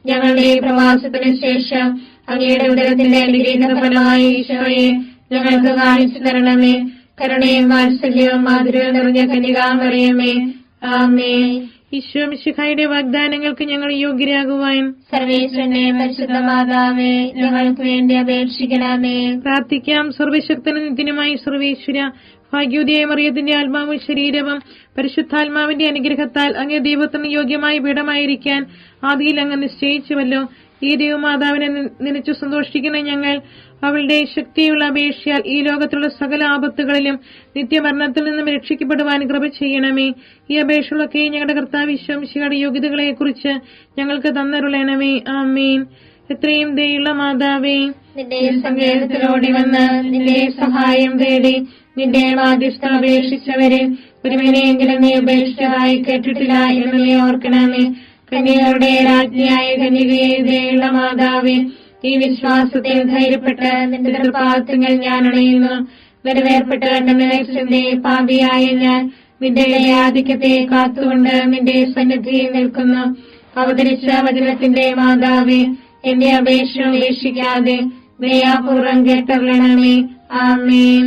Speaker 2: ഞങ്ങളുടെ പ്രവാസത്തിന് ശേഷം അങ്ങയുടെ ഉദരത്തിന്റെ അനുഗ്രഹീത ഫലമായി ഈശോയെ ഞങ്ങൾക്ക് കാണിച്ചു തരണമേ. കരുണയും വാത്സല്യവും മാധുര്യവും നിറഞ്ഞ കന്യകാമറിയമേ, ആമേൻ.
Speaker 1: ഈശോ മിശിഹായുടെ വാഗ്ദാനങ്ങൾക്ക് ഞങ്ങൾ യോഗ്യരാകുവാൻ
Speaker 2: സർവേശ്വരനെ പരിശുദ്ധ മാതാവേ, ഞങ്ങൾക്ക് വേണ്ടി അപേക്ഷിക്കണമേ.
Speaker 1: പ്രാർത്ഥിക്കാം. സർവശക്തനും നിത്യനുമായി സർവേശ്വര, ഭാഗ്യോദയ മറിയത്തിന്റെ ആത്മാവും ശരീരവും പരിശുദ്ധാത്മാവിന്റെ അനുഗ്രഹത്താൽ അങ്ങേ ദൈവത്തിന് യോഗ്യമായ പീഠമായിരിക്കാൻ ആദിയിൽ അങ്ങ് നിശ്ചയിച്ചുവല്ലോ. ഈ ദൈവമാതാവിനെ നനച്ചു സന്തോഷിക്കുന്ന ഞങ്ങൾ അവളുടെ ശക്തിയുള്ള അപേക്ഷയാൽ ഈ ലോകത്തിലുള്ള സകല ആപത്തുകളിലും നിത്യമരണത്തിൽ നിന്നും രക്ഷിക്കപ്പെടുവാൻ കൃപ ചെയ്യണമേ. ഈ അപേക്ഷകളൊക്കെ ഞങ്ങളുടെ കർത്താവ് ഈശോ മിശിഹായുടെ യോഗ്യതകളെ കുറിച്ച് ഞങ്ങൾക്ക് തന്നരുളണമേ. ആമേൻ. എത്രയും ദയുള്ള മാതാവേ,
Speaker 2: നിന്റെ സങ്കേതത്തിലോടി വന്ന് നിന്റെ സഹായം തേടി നിന്റെ മാധ്യസ്ഥം അപേക്ഷിച്ചവരെ ഒരുവനെയെങ്കിലും നീ ഉപേക്ഷിച്ചതായി കേട്ടിട്ടില്ല എന്ന് നീ ഓർക്കണമേ. കന്യകരുടെ രാജ്ഞിയായ കന്യകയെ ദയുള്ള മാതാവേ, ഈ വിശ്വാസത്തിൽ ധൈര്യപ്പെട്ട് നിന്റെ തൃപ്പാദങ്ങൾ ഞാൻ അണയുന്നു. നിറവേർപ്പെട്ട് കണ്ടെന്നെ പാപിയായ ഞാൻ നിന്റെ ആധിക്യത്തെ കാത്തുകൊണ്ട് നിന്റെ സന്നിധിയിൽ നിൽക്കുന്നു. അവതരിച്ച വചനത്തിന്റെ മാതാവേ, എന്റെ അപേക്ഷ ഉപേക്ഷിക്കാതെ ദയാപൂർവം കേട്ടറിയണമേ. ആമേൻ.